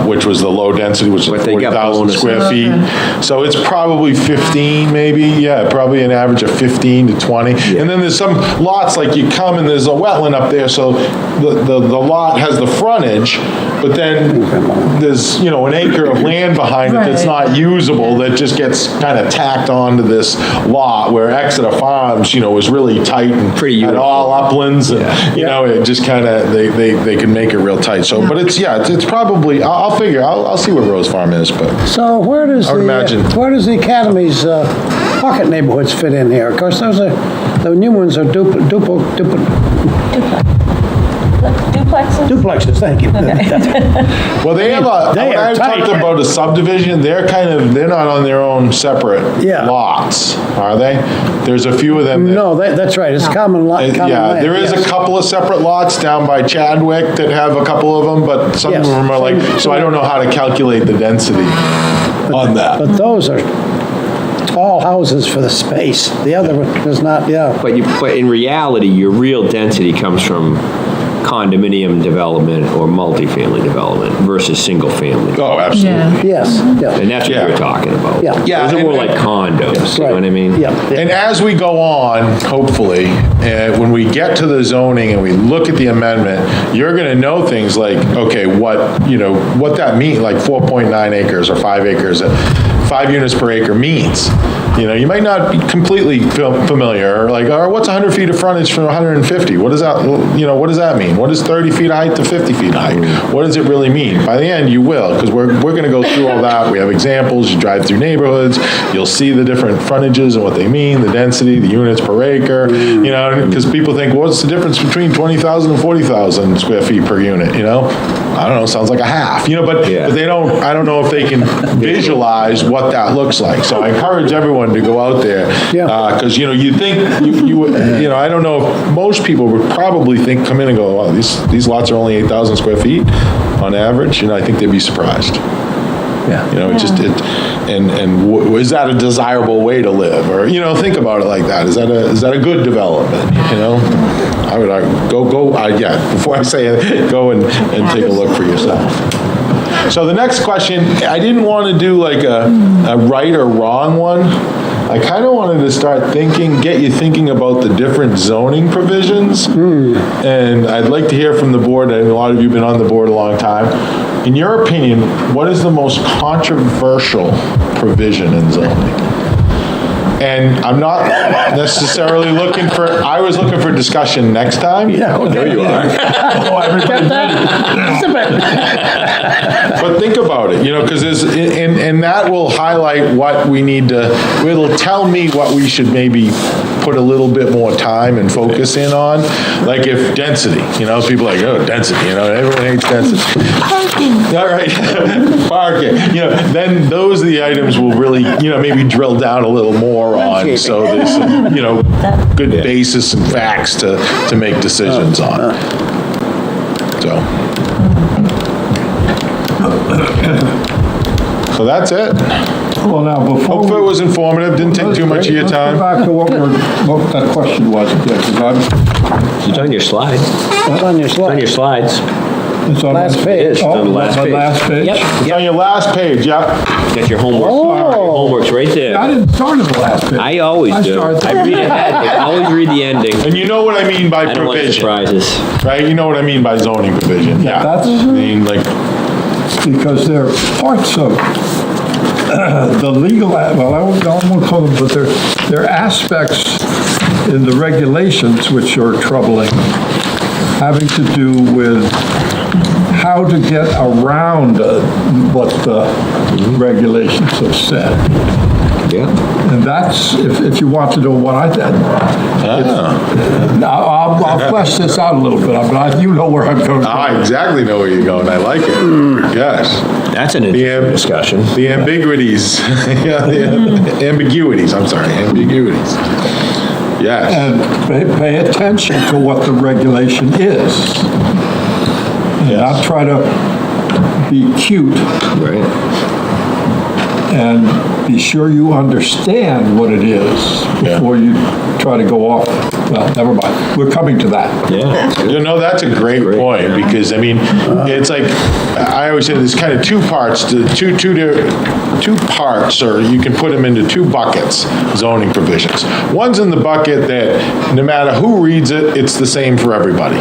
which was the low density, which is But they got 40,000 bonuses. square feet. So it's probably 15, maybe, probably an average of 15 to 20. And then there's some lots, like you come and there's a wetland up there, so the lot has the frontage, but then there's, an acre of land behind it that's Right. not usable, that just gets kind of tacked onto this lot, where Exeter Farms, was really tight and Pretty had uniform. all uplands, and, it just kind of, they can make it real tight. So, but it's probably, I'll figure, I'll see what Rose Farm is, but So where does I would imagine. where does the Academy's pocket neighborhoods fit in here? Of course, the new ones are duplexes, thank you. well, they have They when are I tight. talked about a subdivision, they're not on their own separate Yeah. lots, are they? There's a few of them that No, that's right, it's common land. there is a yes. couple of separate lots down by Chadwick that have a couple of them, but some Yes. of them are like, so I don't know how to calculate the density on that. But those are tall houses for the space. The other one is not, But in reality, your real density comes from condominium development or multifamily development versus single family. Oh, absolutely. Yeah. yes, And yeah. that's what Yeah. you're talking about. Yeah. Yeah, Those are more and- like condos, you know what I mean? Yeah. And as we go on, hopefully, when we get to the zoning and we look at the amendment, you're gonna know things like, okay, what that means, like 4.9 acres or 5 acres, 5 units per acre means. You might not be completely familiar, like, or what's 100 feet of frontage from 150? What does that, what does that mean? What is 30 feet of height to 50 feet of height? What does it really mean? By the end, you will, because we're going to go through all that. We have examples. You drive through neighborhoods, you'll see the different frontages and what they mean, the density, the units per acre, because people think, what's the difference between 20,000 and 40,000 square feet per unit, I don't know, sounds like a half, but they don't, I don't know if they can visualize what that looks like. So I encourage everyone to go out there. Yeah. Because, you think, I don't know, if most people would probably come in and go, wow, these lots are only 8,000 square feet on average. I think they'd be surprised. Yeah. Is that a desirable way to live? Or, think about it like that. Is that a good development? I would go, before I say it, go and take a look for yourself. So the next question, I didn't want to do like a right or wrong one. I kind of wanted to start get you thinking about the different zoning provisions. And I'd like to hear from the board, and a lot of you have been on the board a long time. In your opinion, what is the most controversial provision in zoning? And I'm not necessarily I was looking for discussion next time. Yeah, okay. There you are. But think about it, because and that will highlight what we need to, it'll tell me what we should maybe put a little bit more time and focus in on. Like if density, people are like, oh, density, everyone hates density. Parking. All right, parking, then those are the items we'll really, maybe drill down a little more on, so there's some, good basis and facts to make decisions on. So that's it. Well, now, before. Hopefully it was informative, didn't take too much of your time. Let's go back to what that question was again, because It's on your slide. It's on your It's on your slide. slides. it's on. Last page. It's on the last Oh, page. last page? Yep. It's on your last page, yep. Got your homework. Your homework's right I there. didn't start at the last page. I always do. started- I read ahead. I always read the ending. And you know what I mean by I don't want provision, surprises. right? You know what I mean by zoning provision, yeah. That's- I mean, like, Because they're parts of the legal, well, I won't call them, but they're aspects in the regulations which are troubling, having to do with how to get around what the regulations have said. Yeah. And that's, if you want to know what I did, I'll flesh this out a little bit, but you know where I'm going. I exactly know where you're going, I like it, yes. That's an interesting discussion. The ambiguities, yeah, the ambiguities, ambiguities. Yes, And pay attention to what the regulation is. And not try to be cute, Right. and be sure you understand what it is before you try to go off. Well, never mind, we're coming to that. Yeah. that's a great point, because, I mean, it's like, I always say there's kind of two parts, two parts, or you can put them into two buckets, zoning provisions. One's in the bucket that no matter who reads it, it's the same for everybody.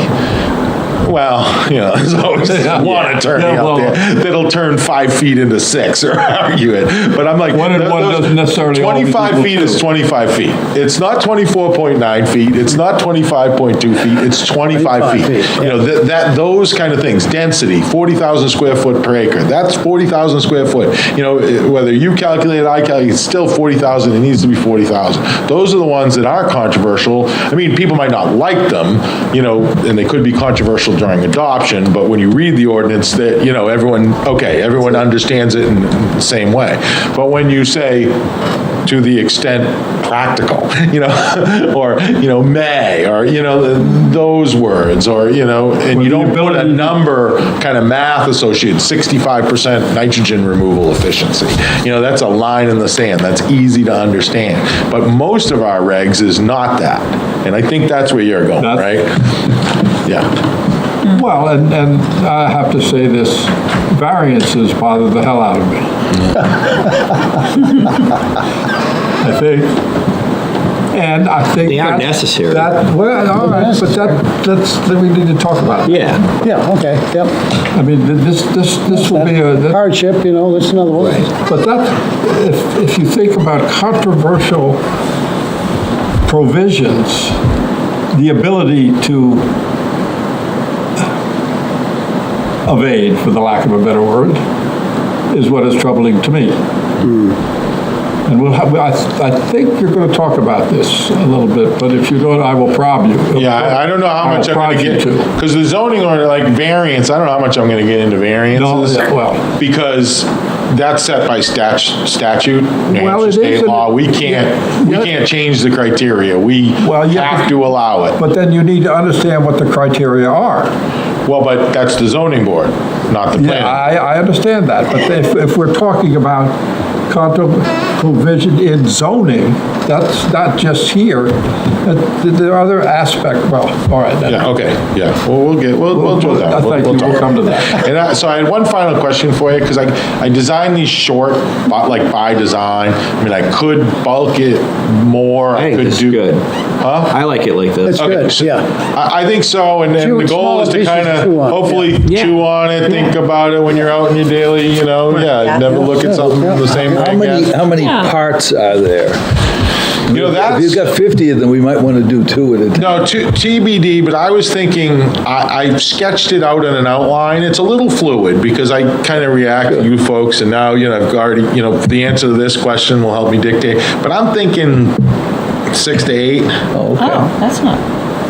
Well, there's always one attorney out there that'll turn 5 feet into 6 or argue it. But I'm like, One and one doesn't necessarily always 25 equal feet is 2. 25 feet. It's not 24.9 feet. It's not 25.2 feet. It's 25 feet. Those kind of things. Density, 40,000 square foot per acre. That's 40,000 square foot. Whether you calculate it, I calculate, it's still 40,000. It needs to be 40,000. Those are the ones that are controversial. I mean, people might not like them, and they could be controversial during adoption, but when you read the ordinance, that, everyone understands it in the same way. But when you say, to the extent practical, or, may, or, those words, or, and you don't put a number, kind of math associated, 65% nitrogen removal efficiency. That's a line in the sand. That's easy to understand. But most of our regs is not that. And I think that's where you're going, right? Yeah. Well, and I have to say this, variances bother the hell out of me. I think. And I think They are necessary. Well, all right, but that's, we need to talk about it. Yeah. Yeah, okay, yep. I mean, this will be a. Hardship, that's another way. But if you think about controversial provisions, the ability to evade, for the lack of a better word, is what is troubling to me. And I think you're going to talk about this a little bit, but if you don't, I will probe you. Yeah, I don't know how much I'm going to get, because the zoning order, like variance, I don't know how much I'm going to get into variances. No, well. Because that's set by statute, New Well, Hampshire it is, state law. We can't change the criteria. We have to allow it. But then you need to understand what the criteria are. Well, but that's the zoning board, not the planning. Yeah, I understand that, but if we're talking about provision in zoning. That's not just here. There are other aspects, well, all right. then. Yeah, okay, yeah, well, we'll do that. I think We'll we'll talk. come to that. And so I had one final question for you, because I designed these short, like by design. I mean, I could bulk it more. I think could this is do. good. Huh? I like it like this. It's good, so yeah. I think so, and then Chew- the goal smaller is to pieces kind to of chew on, hopefully yeah. chew on it, think about it when you're out in your daily, never look at something the same way again. How many Yeah. parts are there? You know, If that's. you've got 50 of them, we might want to do 2 at a time. No, TBD, but I was thinking, I sketched it out in an outline. It's a little fluid because I kind of react to you folks, and now, I've already, the answer to this question will help me dictate. But I'm thinking 6 to 8. Oh, okay. Oh, that's not,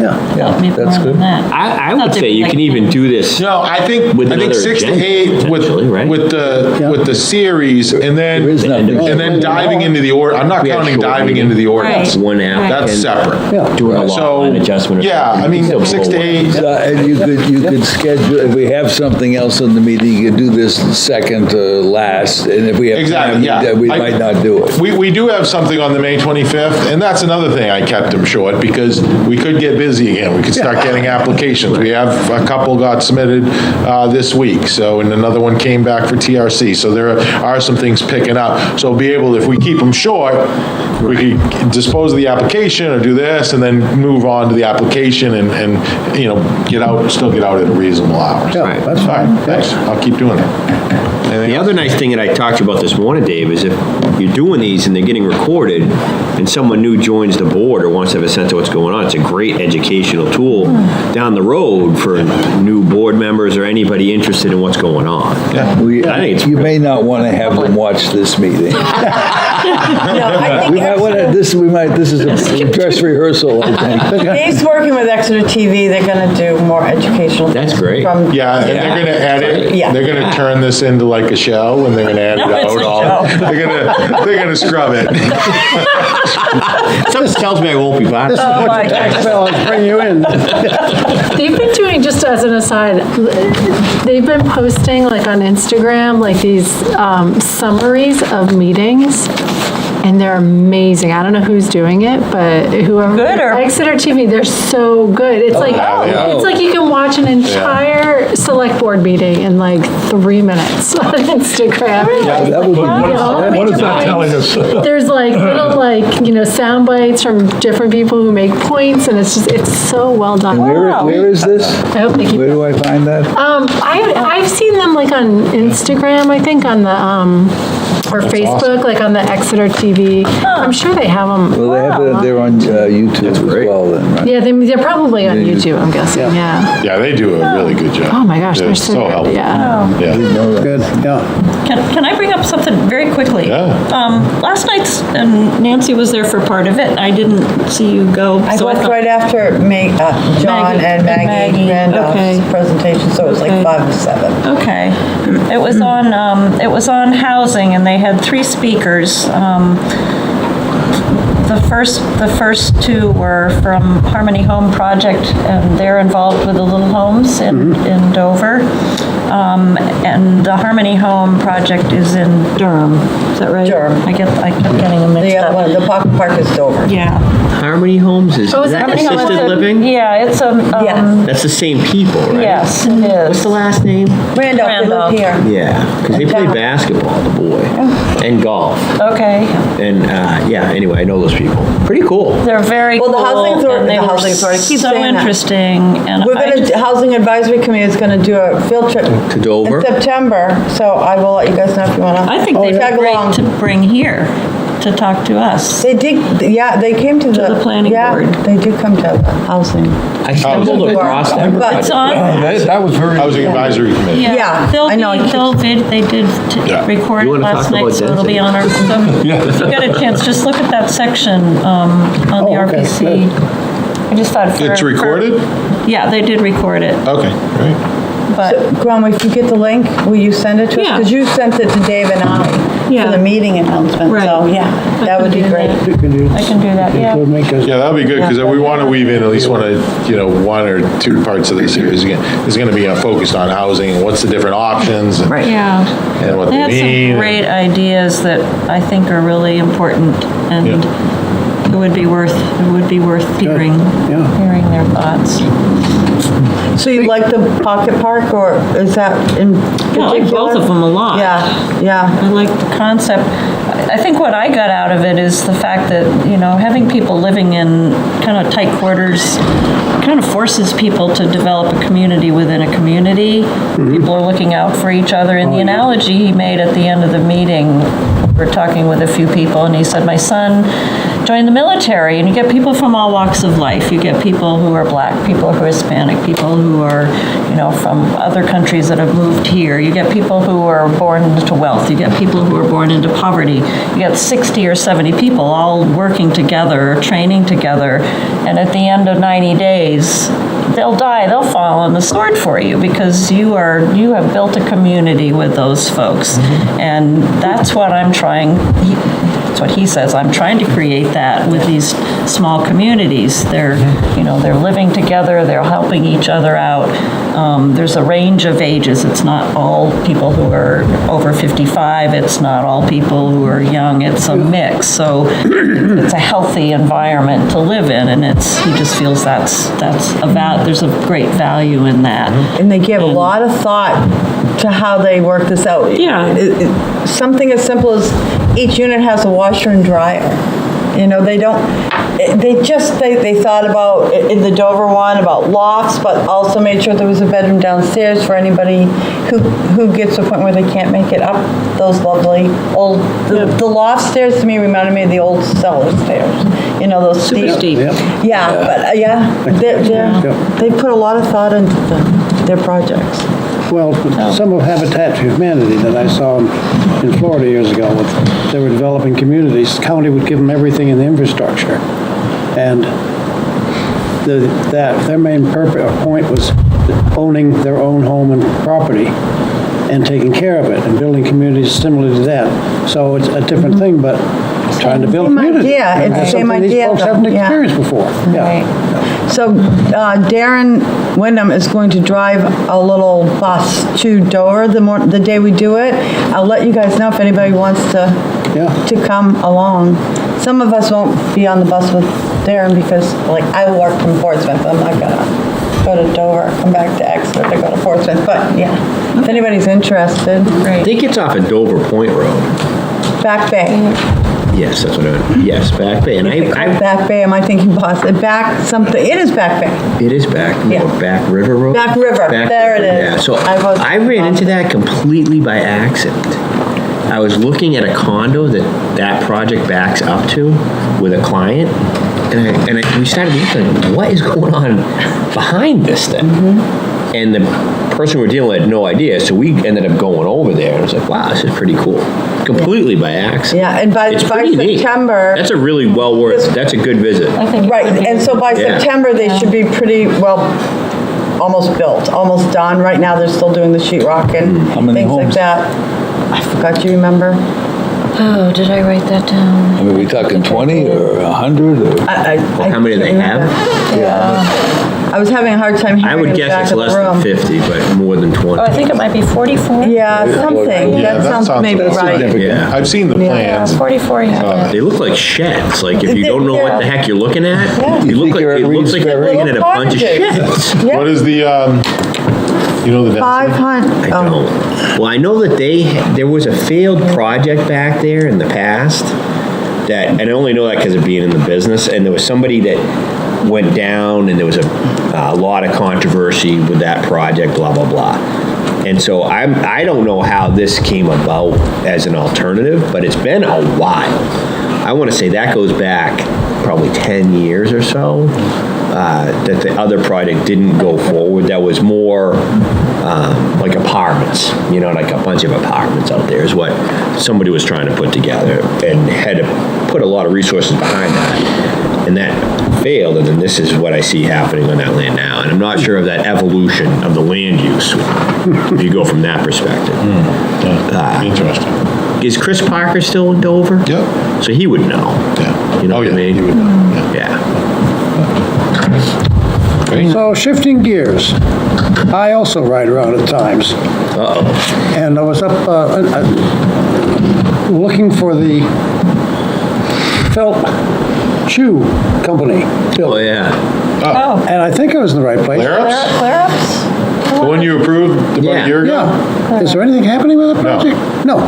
Yeah. thought maybe that's more good. than that. I Thought would they say were you like- can even do this. No, I think With another 6 to agenda, 8 potentially, right? with the series, and There is nothing. then diving into the order. I'm not We had counting short diving meeting. into the ordinance. Right. One app. That's and separate. Yeah. Doing a lot So, line adjustment. or yeah, something. I mean, Still 6 to blow 8. And you could schedule, if we have something else in the meeting, you could do this second to last, and if we have Exactly, time, yeah. we I- might not do it. We do have something on the May 25th, and that's another thing I kept them short, because we could get busy again. We could start getting applications. We have a couple got submitted this week, so, and another one came back for TRC, so there are some things picking up. So be able, if we keep them short, we could dispose of the application or do this, and then move on to the application and still get out at a reasonable hour. Yeah, that's All right, fine. thanks. I'll keep doing that. Anything The else? other nice thing that I talked to you about this morning, Dave, is if you're doing these and they're getting recorded, and someone new joins the board or wants to have a sense of what's going on, it's a great educational tool down the road for new board members or anybody interested in what's going on. I think it's You may not want to have them watch this meeting. This is a dress rehearsal, I think. Dave's working with Exeter TV, they're gonna do more educational. That's great. from- Yeah, and they're gonna edit, Yeah. they're gonna turn this into like a show, and they're gonna edit No, it's out a all, show. they're gonna scrub it. Something tells me I won't be back. Oh, my Tax gosh. fellas bring you in. They've been doing, just as an aside, they've been posting like on Instagram, like these summaries of meetings, and they're amazing. I don't know who's doing it, but whoever. Good or- Exeter TV, they're so good. It's like, yeah. it's like you can watch an entire select board meeting in like 3 minutes on Instagram. That would be Yeah. What is that telling us? There's like little sound bites from different people who make points, and it's so well done. And where is this? I hope they keep. Where do I find that? I've seen them like on Instagram, I think on the, or Facebook, like on the Exeter TV. I'm sure they have them. Well, they have it, they're on YouTube as well then, right? Yeah, they're probably on YouTube, I'm guessing, yeah. Yeah, they do a really good job. Oh my gosh, they're It's so good, helpful. yeah. Yeah. Good, yeah. Can I bring up something very quickly? Yeah. Last night's, and Nancy was there for part of it, I didn't see you go. I so left thought- right after John Maggie. and Maggie Okay. Randolph's presentation, so it was like Okay. 5 to 7. Okay. It was on housing, and they had 3 speakers. The first 2 were from Harmony Home Project, and they're involved with the little homes in Dover. And the Harmony Home Project is in Durham. Is that right? Durham. I kept getting them mixed The up. other one, the Pocket Park is Dover. Yeah. Harmony Homes, is Oh, is that it Harmony Homes? assisted living? Yeah, it's a, Yes. That's the same people, right? yes, it is. What's the last name? Randolph, they live Randolph. here. Yeah, because they play John. basketball, the boy, and golf. Okay. And, anyway, I know those people. Pretty cool. They're very Well, the cool. Housing Authority- and they the were Housing Authority keeps so saying that. interesting, and We're I gonna, just- Housing Advisory Committee is gonna do a field trip. To Dover? In September, so I will let you guys know if you wanna. I think they'd tag be along. great to bring here to talk to us. They did, yeah, they came to the. the planning board. Yeah, they do come to housing. I stumbled across that But- It's project. on, That was very. Housing Advisory Committee. Yeah, they'll I know, be, it keeps- they'll they did Yeah. record You it wanna last talk night, about so it'll be density? on our, so if you get a chance, just look at that section, on the Oh, okay, RPC. I just thought for. It's recorded? Yeah, they did record it, Okay, great. but, Graham, if you get the link, will you send it to us? Yeah. Because you sent it to Dave and I. Yeah. the meeting announcement, Right. so, yeah, I that can would be do great. that. You can do- I can do that, yeah. Include me, 'cause Yeah, that'll be good, because we want to weave in at least one or two parts of this here. Is going to be focused on housing and what's the different options and Yeah. and what They they had mean. some great ideas that I think are really important, and it would be worth hearing Yeah. their thoughts. So you like the pocket park, or is that in particular? I like both of them a lot. Yeah, yeah. I like the concept. I think what I got out of it is the fact that, having people living in kind of tight quarters kind of forces people to develop a community within a community. People are looking out for each other. And the analogy he made at the end of the meeting, we were talking with a few people, and he said, my son joined the military, and you get people from all walks of life. You get people who are black, people who are Hispanic, people who are, from other countries that have moved here. You get people who are born into wealth. You get people who are born into poverty. You get 60 or 70 people all working together, training together, and at the end of 90 days, they'll die, they'll fall on the sword for you, because you have built a community with those folks. And that's what I'm trying, that's what he says, I'm trying to create that with these small communities. They're living together, they're helping each other out. There's a range of ages. It's not all people who are over 55, it's not all people who are young, it's a mix. So it's a healthy environment to live in, and he just feels there's a great value in that. And they give a lot of thought to how they work this out. Yeah. Something as simple as each unit has a washer and dryer. They thought about, in the Dover one, about lofts, but also made sure there was a bedroom downstairs for anybody who gets to a point where they can't make it up those lovely old, the loft stairs to me reminded me of the old cellar stairs. Those Super steep. Yeah, but, they put a lot of thought into their projects. Well, some of Habitat for Humanity that I saw in Florida years ago, they were developing communities, the county would give them everything in the infrastructure. And their main point was owning their own home and property and taking care of it and building communities similar to that. So it's a different thing, but trying to build Same community. idea. It's the That's same something idea, these folks though. haven't Yeah. experienced before. Yeah. Right. So Darren Wyndham is going to drive a little bus to Dover the day we do it. I'll let you guys know if anybody wants to come along. Some of us won't be on the bus with Darren because, I work from Portsmouth. I'm not gonna go to Dover, come back to Exeter to go to Portsmouth. But yeah, if anybody's interested. I think it's off of Dover Point Road. Back Bay. Yes, that's what I meant. Yes, Back Bay. And Back Bay, am I thinking Boston? Back something, it is Back Bay. it is Back, Yeah. Back River Road? Back River, there it is. Yeah, so I I ran into that completely by accident. I was looking at a condo that project backs up to with a client, and we started looking, what is going on behind this thing? And the person we're dealing with had no idea, so we ended up going over there, and I was like, wow, this is pretty cool. Completely by accident. Yeah, and by It's pretty neat. September. That's a really that's a good visit. Right, and so by Yeah. September, they should be pretty well, almost built, almost done. Right now, they're still doing the sheetrock and How many things like homes? that. I forgot, you remember? Oh, did I write that down? I mean, we talking 20 or 100 or? How many do they have? I was having a hard time I hearing would in the guess back it's of the less than room. 50, but more than 20. Oh, I think it might be 44. Yeah, something. Yeah, That sounds maybe that's right. significant. Yeah. I've seen the Yeah, plans. 44, yeah. They look like sheds. Like if you don't know what the heck you're looking at, You think you're at it looks like you're Reedsbury? looking at a bunch of Cottages. sheds. Yeah. What is the density? 500. I don't. Well, I know that there was a failed project back there in the past and I only know that because of being in the business, and there was somebody that went down and there was a lot of controversy with that project, blah, blah, blah. And so I don't know how this came about as an alternative, but it's been a while. I want to say that goes back probably 10 years or so, that the other project didn't go forward. That was more like apartments, like a bunch of apartments out there is what somebody was trying to put together and had to put a lot of resources behind that. And that failed, and then this is what I see happening on that land now. And I'm not sure of that evolution of the land use if you go from that perspective. Interesting. is Chris Parker still in Dover? Yep. So he would know. Yeah. You know Oh, what I yeah, mean? you would know, Yeah. Great. So shifting gears, I also ride around at times. Uh-oh. And I was up looking for the Felt Shoe Company Oh, building. yeah. Oh, And I think I was in the right place. Flare-ups? flare-ups? The one you approved about Yeah. a year ago? Yeah. Is there anything happening with the project? No.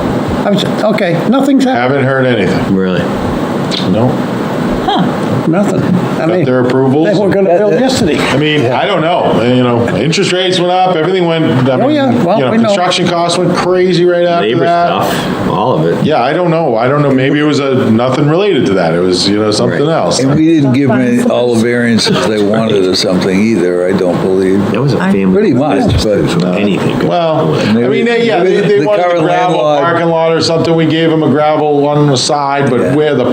I was, okay, nothing's happening. Haven't heard anything. Really? No. Nothing. I Got mean, their approvals. they were gonna build yesterday. I mean, I don't know, you know, interest rates went up, everything went, I mean, yeah, well, you know, we know. construction costs went crazy right after Labor that. stuff, all of it. Yeah, I don't know, maybe it was nothing related to that, it was, you know, something Right. else. And we didn't give them all the variances they wanted or something either, I don't believe. That was a family. Pretty much, but Anything. Well, I Maybe- mean, they maybe the wanted a current gravel landlord- parking lot or something, we gave them a gravel on the side, but Yeah. where the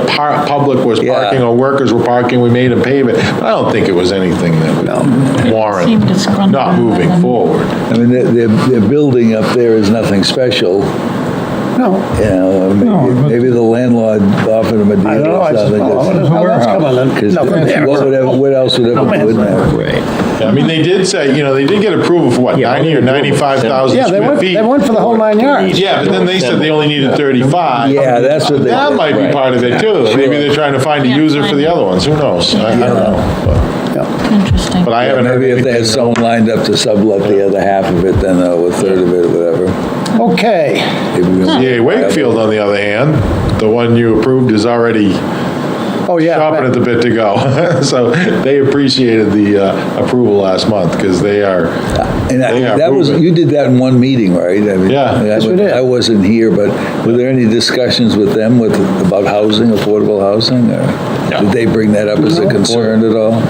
public was Yeah. parking or workers were parking, we made them pave it. But I don't think it was anything that would warrant Seemed disgruntled not moving rather than- forward. I mean, their building up there is nothing special. No. You know, maybe the landlord offered them a deal I don't know, I or just, something. how that's coming then? Because Nothing there. what else would ever put in there? Right. Yeah, I mean, they did say, you know, they did get approval for what, Yeah, 90 or 95,000 Yeah, they square went, feet? they went for the whole 9 yards. Yeah, but then they said they only needed 35. Yeah, that's what they That did, might be right. part of it too. Maybe they're trying to find a user for the other ones, who knows? I don't know. Interesting. But I Yeah, haven't heard maybe if they had anything. someone lined up to sublet the other half of it, then a third of it or whatever. Okay. Maybe we won't- CA Wakefield, on the other hand, the one you approved is already Oh, yeah. chomping at the bit to go. So they appreciated the approval last month because they are, And they are that was, moving. you did that in one meeting, right? I mean, Yeah. Yes, we did. I wasn't here, but were there any discussions with them about housing, affordable housing? Or did they bring that up as a concern at all?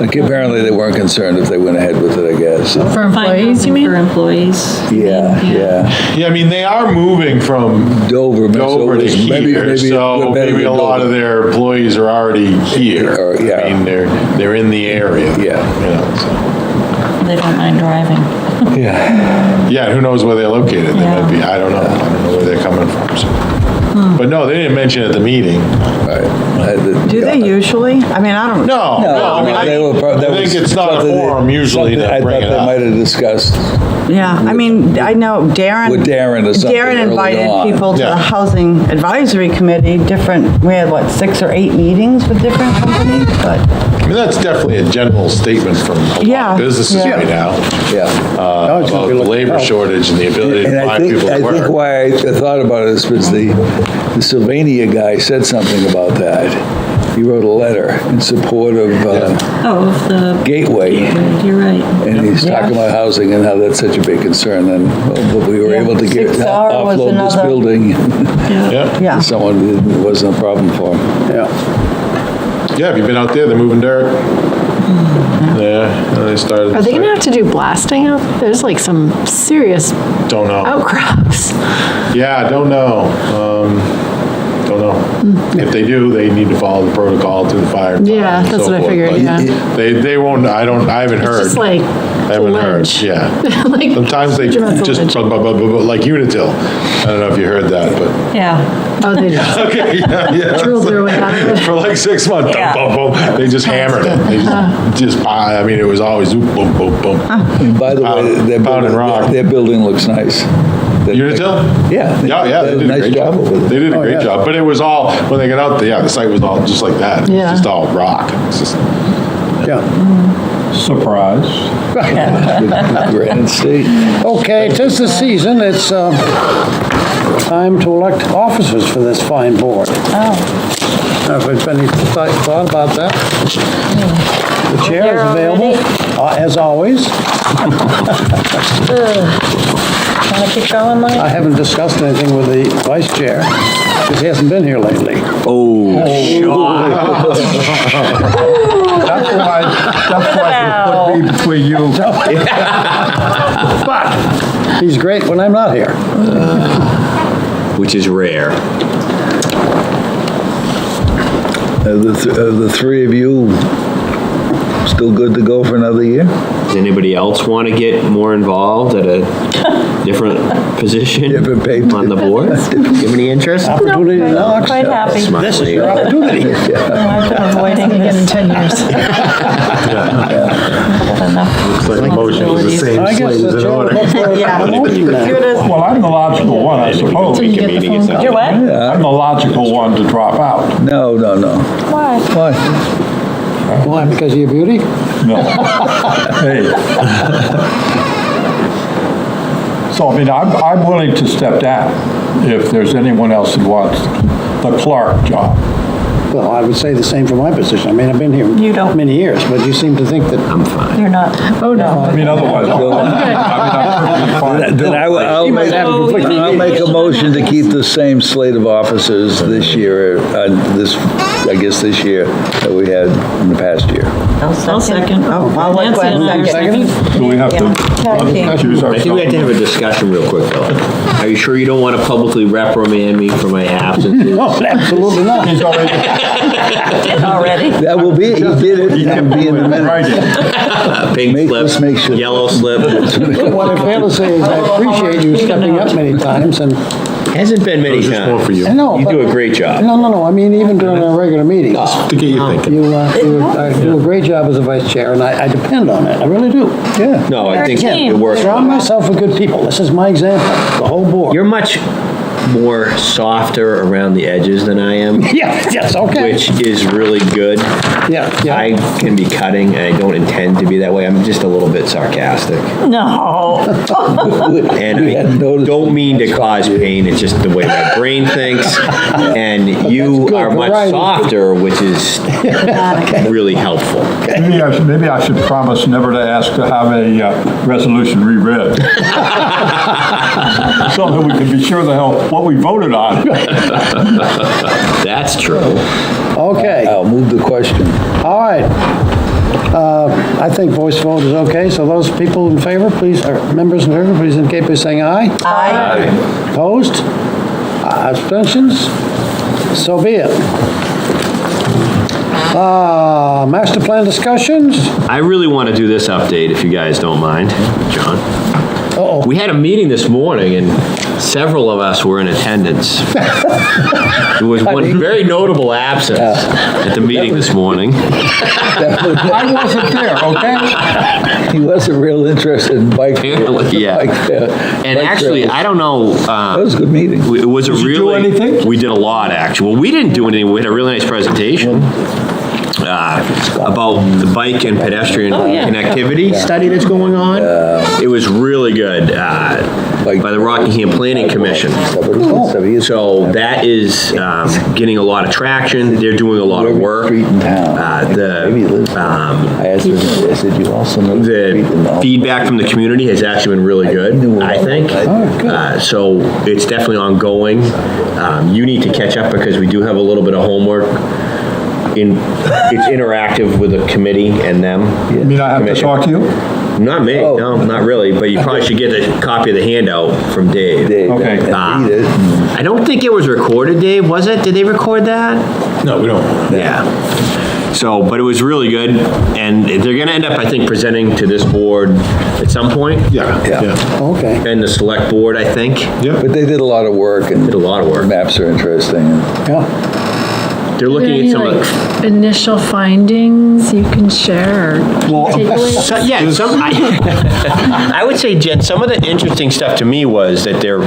Like, apparently they weren't concerned if they went ahead with it, I guess. For employees, you mean? For employees. Yeah, yeah. yeah, I mean, they are moving from Dover, so Dover it to was maybe here, so better maybe a than lot of Dover. their employees are already here. Or, yeah. I mean, they're in the area. Yeah. You know, so. They don't mind driving. Yeah. Yeah, who knows where they're located? They Yeah. might be, I don't know where they're coming from, so. But no, they didn't mention at the meeting. Do they usually? I mean, I don't. No, no, I mean, they were I think it's not a forum usually to bring it I thought they up. might have discussed Yeah, I mean, I know Darren. with Darren or something Darren early invited on. people to Yeah. the Housing Advisory Committee, we had, what, 6 or 8 meetings with different companies, but, I mean, that's definitely a general statement from a lot Yeah, of businesses yeah. right now Yeah. Oh, it's gonna about be the looking labor up. shortage and the ability And to I find think, people to I think work. why I thought about it is because the Sylvania guy said something about that. He wrote a letter in support of Oh, of the, Gateway, you're right. and he's talking about housing and how that's such a big concern, and but we were Yeah, able to get 6R was offload this another- building. Yeah, yeah. Someone, it wasn't a problem for him. Yeah. yeah, have you been out there? They're moving dirt. Yeah, and they started. Are they gonna have to do blasting out? There's like some serious Don't know. outcrops. Yeah, don't know. Don't know. If they do, they need to follow the protocol through the fire. department Yeah, and that's so what I forth, figured, but yeah. They won't, I haven't heard. It's just like I haven't heard, ledge. yeah. Like, Sometimes they huge amounts of just, ledge. like Unitil. I don't know if you heard that, but. Yeah. Oh, they just Okay, yeah. drilled their way out of it. For like 6 months, Yeah. boom, boom, boom, they just hammered it. They just, I mean, it was always boom, boom, boom. And by the way, Pound and rock. their building looks nice. Unitil? Yeah. Yeah, they did a Nice great job job. with it. They did a great yeah. job, but it was all, when they got out there, yeah, the site was all just like that. It was Yeah. just all rock. It's just, Yeah. Surprise. Granite State. Okay, 'tis the season, it's time to elect officers for this fine board. Now, if there's any thought about that? The chair is available, as always. Want to keep going, Mike? I haven't discussed anything with the vice chair, because he hasn't been here lately. That's why they put me between you. But he's great when I'm not here. Which is rare. The three of you still good to go for another year? Does anybody else want to get more involved at a different position Different pay. on the board? Do you have any interest? Opportunity I'm knocks. quite happy. This is your opportunity. I've been avoiding Again, in this. 10 years. Enough Like motion is the same I guess slate the as in chair order. would look for Yeah. a motion then. Well, I'm the logical one, I suppose. You get the phone call. You're what? I'm the logical one to drop out. No. Why? Why? Why, because of your beauty? No. Hey. So, I mean, I'm willing to step down if there's anyone else who wants the clerk job. Well, I would say the same for my position. I mean, I've been here You don't. many years, but you seem to think that, You're not. Oh, no. I mean, otherwise, I'm perfectly fine to do Then it. I'll You might have a conflicting I'll make a motion to keep the same slate of officers this year, this year that we had in the past year. I'll second. Oh, I'll let Nancy and I Gwen are second. Do we have Yeah. to Tag team. accuse I think we have to have a ourselves? discussion real quick, though. Are you sure you don't want to publicly reprimand me for my absence? no, absolutely not. He's already, Did already. That will be, he did it, that will be in the minutes. right. Pink Let's make slip, sure. yellow slip. What I fail to say is I appreciate you stepping up many times, and Hasn't been many Just one for times. you, I know. You but- do a great job. No, I mean, even during our regular meetings, to get you thinking. you do a great job as a vice chair, and I depend on it. I really do. Yeah. No, I You're a think team. it works. Surround myself with good people. This is my example, the whole board. You're much more softer around the edges than I am, Yeah, yes, okay. which is really good. Yeah. I can be cutting, and I don't intend to be that way. I'm just a little bit sarcastic. No. And We hadn't I noticed. don't mean to cause pain, it's just the way my brain thinks. And you good, are much variety. softer, which is really helpful. Maybe I should promise never to ask to have a resolution reread. So that we can be sure the hell what we voted on. That's true. Okay, I'll move the question. all right. I think voice vote is okay, so those people in favor, please, or members in favor, please indicate by saying aye. Aye. Opposed? Abstentions? So be it. Master plan discussions? I really want to do this update, if you guys don't mind, John. Uh-oh. We had a meeting this morning, and several of us were in attendance. There was one very notable absence at the meeting this morning. I wasn't there, okay? He wasn't real interested in bike. Apparently, yeah. And actually, I don't know. That was a good meeting. It was a Did you do really. anything? We did a lot, actually. Well, we didn't do anything. We had a really nice presentation about the bike and pedestrian connectivity study that's going on. It was really good by the Rockingham Planning Commission. So that is getting a lot of traction. They're doing a lot of work. Street in town. I asked him, I said, you also know the street in The feedback from the community has actually been really good, I think. So it's definitely ongoing. You need to catch up because we do have a little bit of homework. It's interactive with the committee and them. You mean I have to talk to you? Not me, no, not really, but you probably should get a copy of the handout from Dave. Dave, Okay. and read it. I don't think it was recorded, Dave, was it? Did they record that? No, we don't. Yeah. So, but it was really good, and they're gonna end up, I think, presenting to this board at some point. Yeah. Okay. And the select board, I think. But they did a lot of work and. Did a lot of work. Maps are interesting. Yeah. They're looking at Any some of the. like initial findings you can share or takeaways? So, yeah, I would say, Jen, some of the interesting stuff to me was that they're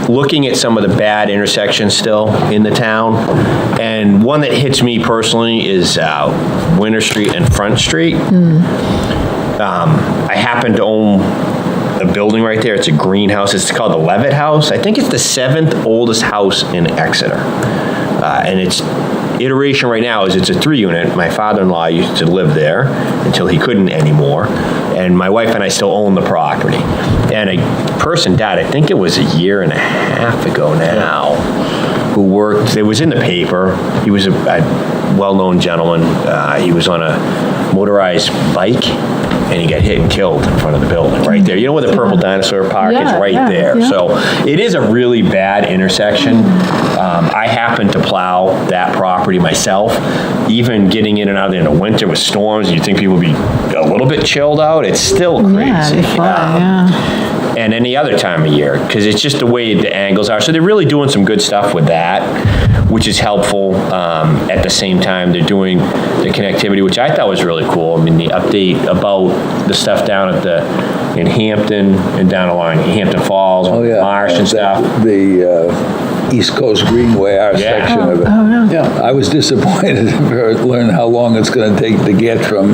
looking at some of the bad intersections still in the town. And one that hits me personally is Winter Street and Front Street. I happen to own a building right there. It's a greenhouse. It's called the Levitt House. I think it's the 7th oldest house in Exeter. And its iteration right now is it's a 3-unit. My father-in-law used to live there until he couldn't anymore. And my wife and I still own the property. And a person died, I think it was a year and a half ago now. who worked, it was in the paper, he was a well-known gentleman, he was on a motorized bike, and he got hit and killed in front of the building, right there. You know where the Purple Dinosaur Park is? Yeah, Right yeah, there. yeah. So it is a really bad intersection. I happen to plow that property myself. Even getting in and out in the winter with storms, you'd think people would be a little bit chilled out. It's still crazy. Yeah, they fly, yeah. And any other time of year, because it's just the way the angles are. So they're really doing some good stuff with that, which is helpful. At the same time, they're doing the connectivity, which I thought was really cool. I mean, the update about the stuff down in Hampton and down along Hampton Falls, Oh, yeah. Marsh and stuff. The East Coast Greenway, our Yeah. section of it. Yeah. I was disappointed to learn how long it's going to take to get from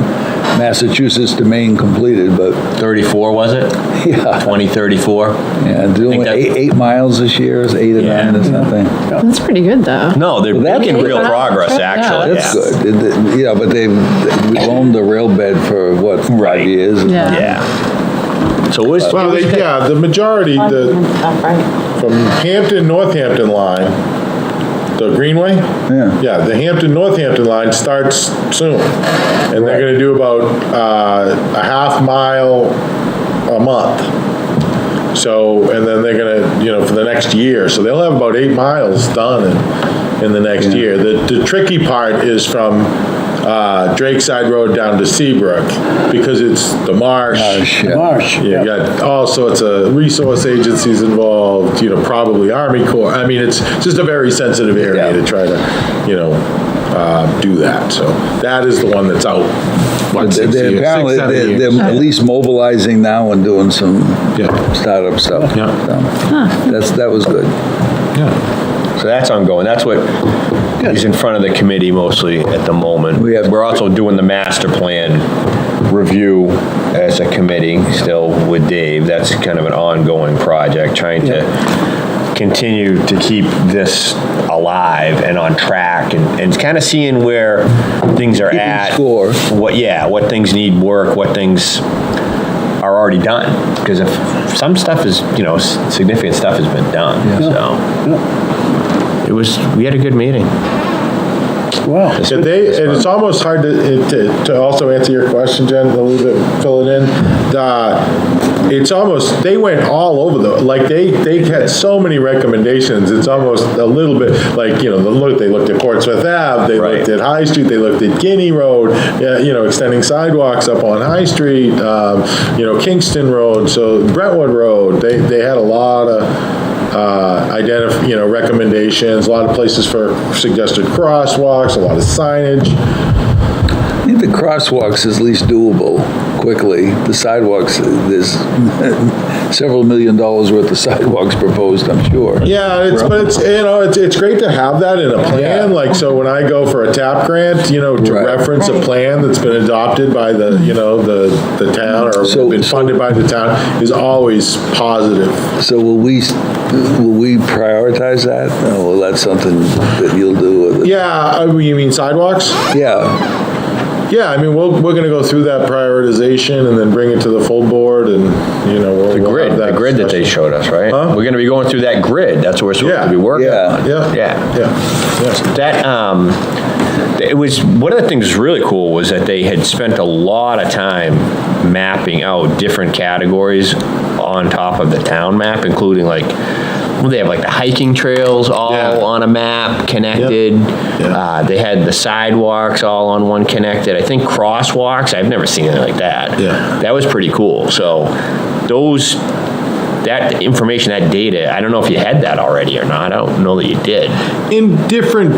Massachusetts to Maine completed, but 34, was it? yeah, 2034? yeah, doing that- 8 miles this year, is 8 or Yeah. 9 or something. That's pretty good, though. No, they're Well, that's making real good. progress, Yeah. actually. That's yeah. good. Yeah, but they've owned the rail bed for, what, 5 Right. years? Yeah. Yeah. So it was, Well, the majority, from Hampton, Northampton line, the Greenway? Yeah. Yeah, the Hampton, Northampton line starts soon. And they're gonna do about a half mile a month. So, and then they're gonna, for the next year, so they'll have about 8 miles done in the next year. The tricky part is from Drake Side Road down to Seabrook, because it's the marsh. Yeah. Marsh. You got all sorts of resource agencies involved, probably Army Corps. I mean, it's just a very sensitive area Yeah. to try to, do that. So that is the one that's out. What, six They're years, apparently, 6, 7 they're years. at least mobilizing now and doing some Yeah. startup stuff. Yeah. So, that was good. Yeah. so that's ongoing. That's what is in front of the committee mostly at the moment. We're also doing the master plan review as a committee still with Dave. That's kind of an ongoing project, trying to continue to keep this alive and on track and kind of seeing where things are at. score. What things need work, what things are already done. Because if some stuff is, significant stuff has been done, so. We had a good meeting. Well, And it's almost hard to also answer your question, Jen, a little bit, fill it in. They went all over they had so many recommendations. It's almost a little bit like, they looked at Portsmouth Ave, they Right. looked at High Street, they looked at Guinea Road, extending sidewalks up on High Street, Kingston Road, so Brentwood Road. They had a lot of recommendations, a lot of places for suggested crosswalks, a lot of signage. I think the crosswalks is least doable quickly. The sidewalks, there's several $1 million worth of sidewalks proposed, I'm sure. Yeah, it's great to have that in a plan, Yeah. so when I go for a TAP grant, to Right. reference a plan that's been adopted by the town or So- been funded by the town is always positive. So will we prioritize that? Or will that something that you'll do with it? Yeah, you mean sidewalks? Yeah. Yeah, I mean, we're gonna go through that prioritization and then bring it to the full board and, we'll The have grid that they discussion. showed us, right? Huh? We're gonna be going through that grid. That's what we're supposed Yeah. to be working Yeah. on. Yeah. That, it was, one of the things that was really cool was that they had spent a lot of time mapping out different categories on top of the town map, including they have the hiking trails all Yeah. on a map connected. Yeah. They had the sidewalks all on one connected. I think crosswalks, I've never seen anything like that. Yeah. That was pretty cool. So that information, that data, I don't know if you had that already or not. I don't know that you did. In different,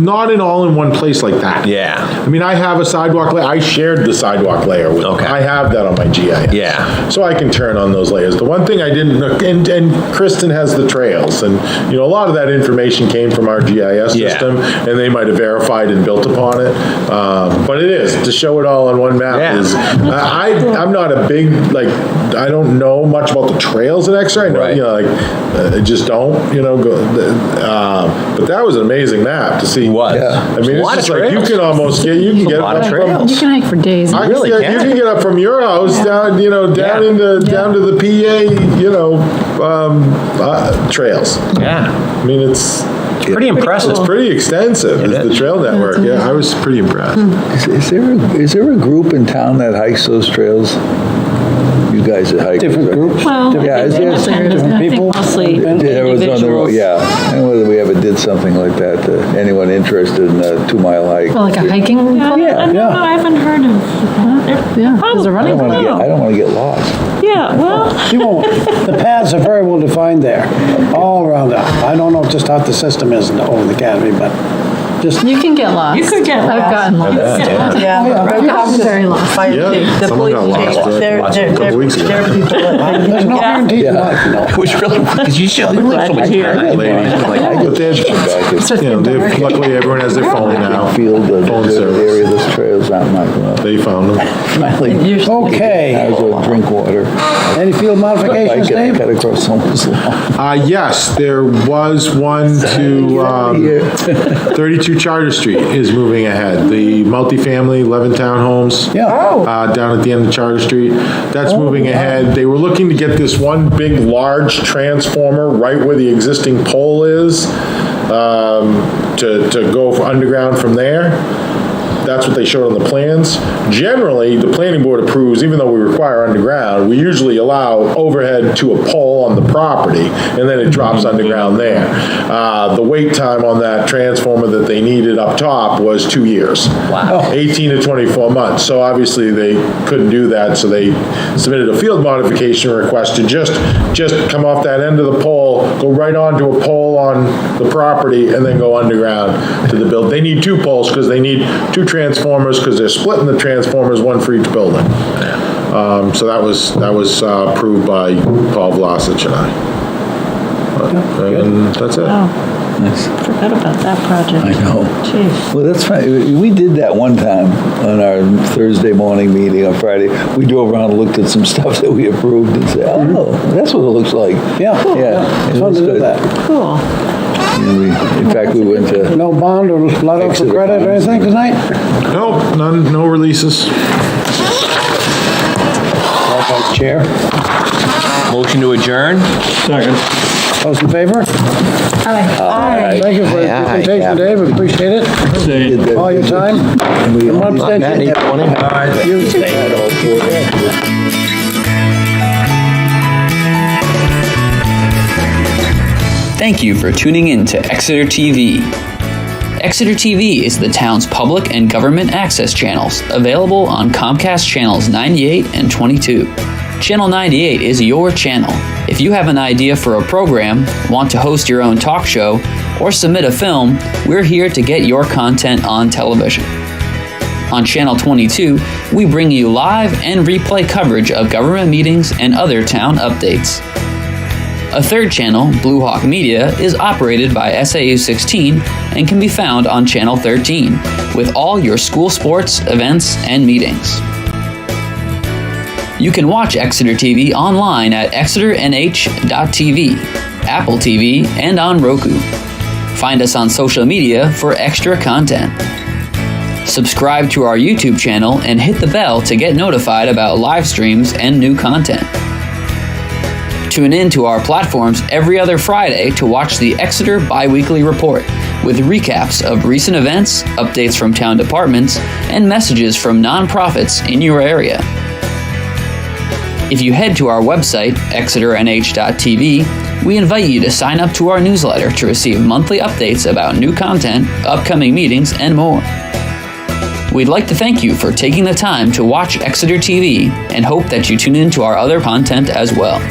not all in one place like that. Yeah. I mean, I have a sidewalk layer. I shared the sidewalk layer with them. Okay. I have that on my GIS. Yeah. So I can turn on those layers. The one thing I didn't, and Kristen has the trails, and, a lot of that information came from our GIS Yeah. system, and they might have verified and built upon it. But it is, to show it all on one map Yeah. is, I'm not a big, I don't know much about the trails in Exeter. I know, Right. I just don't, but that was an amazing map to see. It was. Yeah. I mean, A lot it's of just like, you trails. can almost get, you can get lot of up trails. from, You can hike for days. I really can, can. you can get up from your house down, down Yeah. down to the PA, trails. Yeah. I mean, it's Pretty impressive. It's pretty extensive, the trail network. Yeah, I was pretty impressed. Is there a group in town that hikes those trails? You guys that hike. Different groups? Well, Yeah, is there- different people? mostly Yeah, it was on the road, individuals. yeah. And whether we ever did something like that, anyone interested in a 2-mile hike? Well, like a hiking club? Yeah. I haven't heard of that. Yeah, there's a I running don't club. want to get lost. Yeah, well, You won't. The paths are very well defined there, all around there. I don't know just how the system is over the academy, but just, You can get lost. you could get I've lost. gotten lost. Yeah. I've gotten very lost. Fire Yeah, chief, the someone police got lost chief, there a couple weeks ago. they're people that- there's no guarantee in life, you know. It was really, because you should live so much here. But they have, luckily everyone has their phone now. Field, the Phone service. area, this trail's not my, well, They found them. Okay. I go drink water. Any field modifications, Dave? Cut across someone's lawn. Yes, there was one to 32 Charter Street is moving ahead. The multifamily, 11 townhomes. Yeah. Down at the end of Charter Street. That's moving ahead. They were looking to get this one big, large transformer right where the existing pole is, to go underground from there. That's what they showed on the plans. Generally, the planning board approves, even though we require underground, we usually allow overhead to a pole on the property, and then it drops underground there. The wait time on that transformer that they needed up top was 2 years. Wow. 18 to 24 months. So obviously, they couldn't do that, so they submitted a field modification request to just come off that end of the pole, go right onto a pole on the property, and then go underground to the build. They need 2 poles, because they need 2 transformers, because they're splitting the transformers, one for each building. So that was approved by Paul Vlasic and I. And that's it. Forgot about that project. I know. Jeez. Well, that's fine. We did that one time on our Thursday morning meeting on Friday. We drove around and looked at some stuff that we approved and said, oh, that's what it looks like. Yeah. Yeah. It's it fun was to do good. that. Cool. In fact, we went to, No bond or letter for Exeter credit or anything tonight? Nope, none, no releases. Chair, Motion to adjourn? Second. those in favor? Aye. Thank you for your presentation, Dave, we appreciate it. All your time. And one abstention. Thank you for tuning in to Exeter TV. Exeter TV is the town's public and government access channels, available on Comcast channels 98 and 22. Channel 98 is your channel. If you have an idea for a program, want to host your own talk show, or submit a film, we're here to get your content on television. On Channel 22, we bring you live and replay coverage of government meetings and other town updates. A third channel, Blue Hawk Media, is operated by SAU 16 and can be found on Channel 13, with all your school sports, events, and meetings. You can watch Exeter TV online at exeternh.tv, Apple TV, and on Roku. Find us on social media for extra content. Subscribe to our YouTube channel and hit the bell to get notified about live streams and new content. Tune in to our platforms every other Friday to watch the Exeter Biweekly Report, with recaps of recent events, updates from town departments, and messages from nonprofits in your area. If you head to our website, exeternh.tv, we invite you to sign up to our newsletter to receive monthly updates about new content, upcoming meetings, and more. We'd like to thank you for taking the time to watch Exeter TV and hope that you tune in to our other content as well.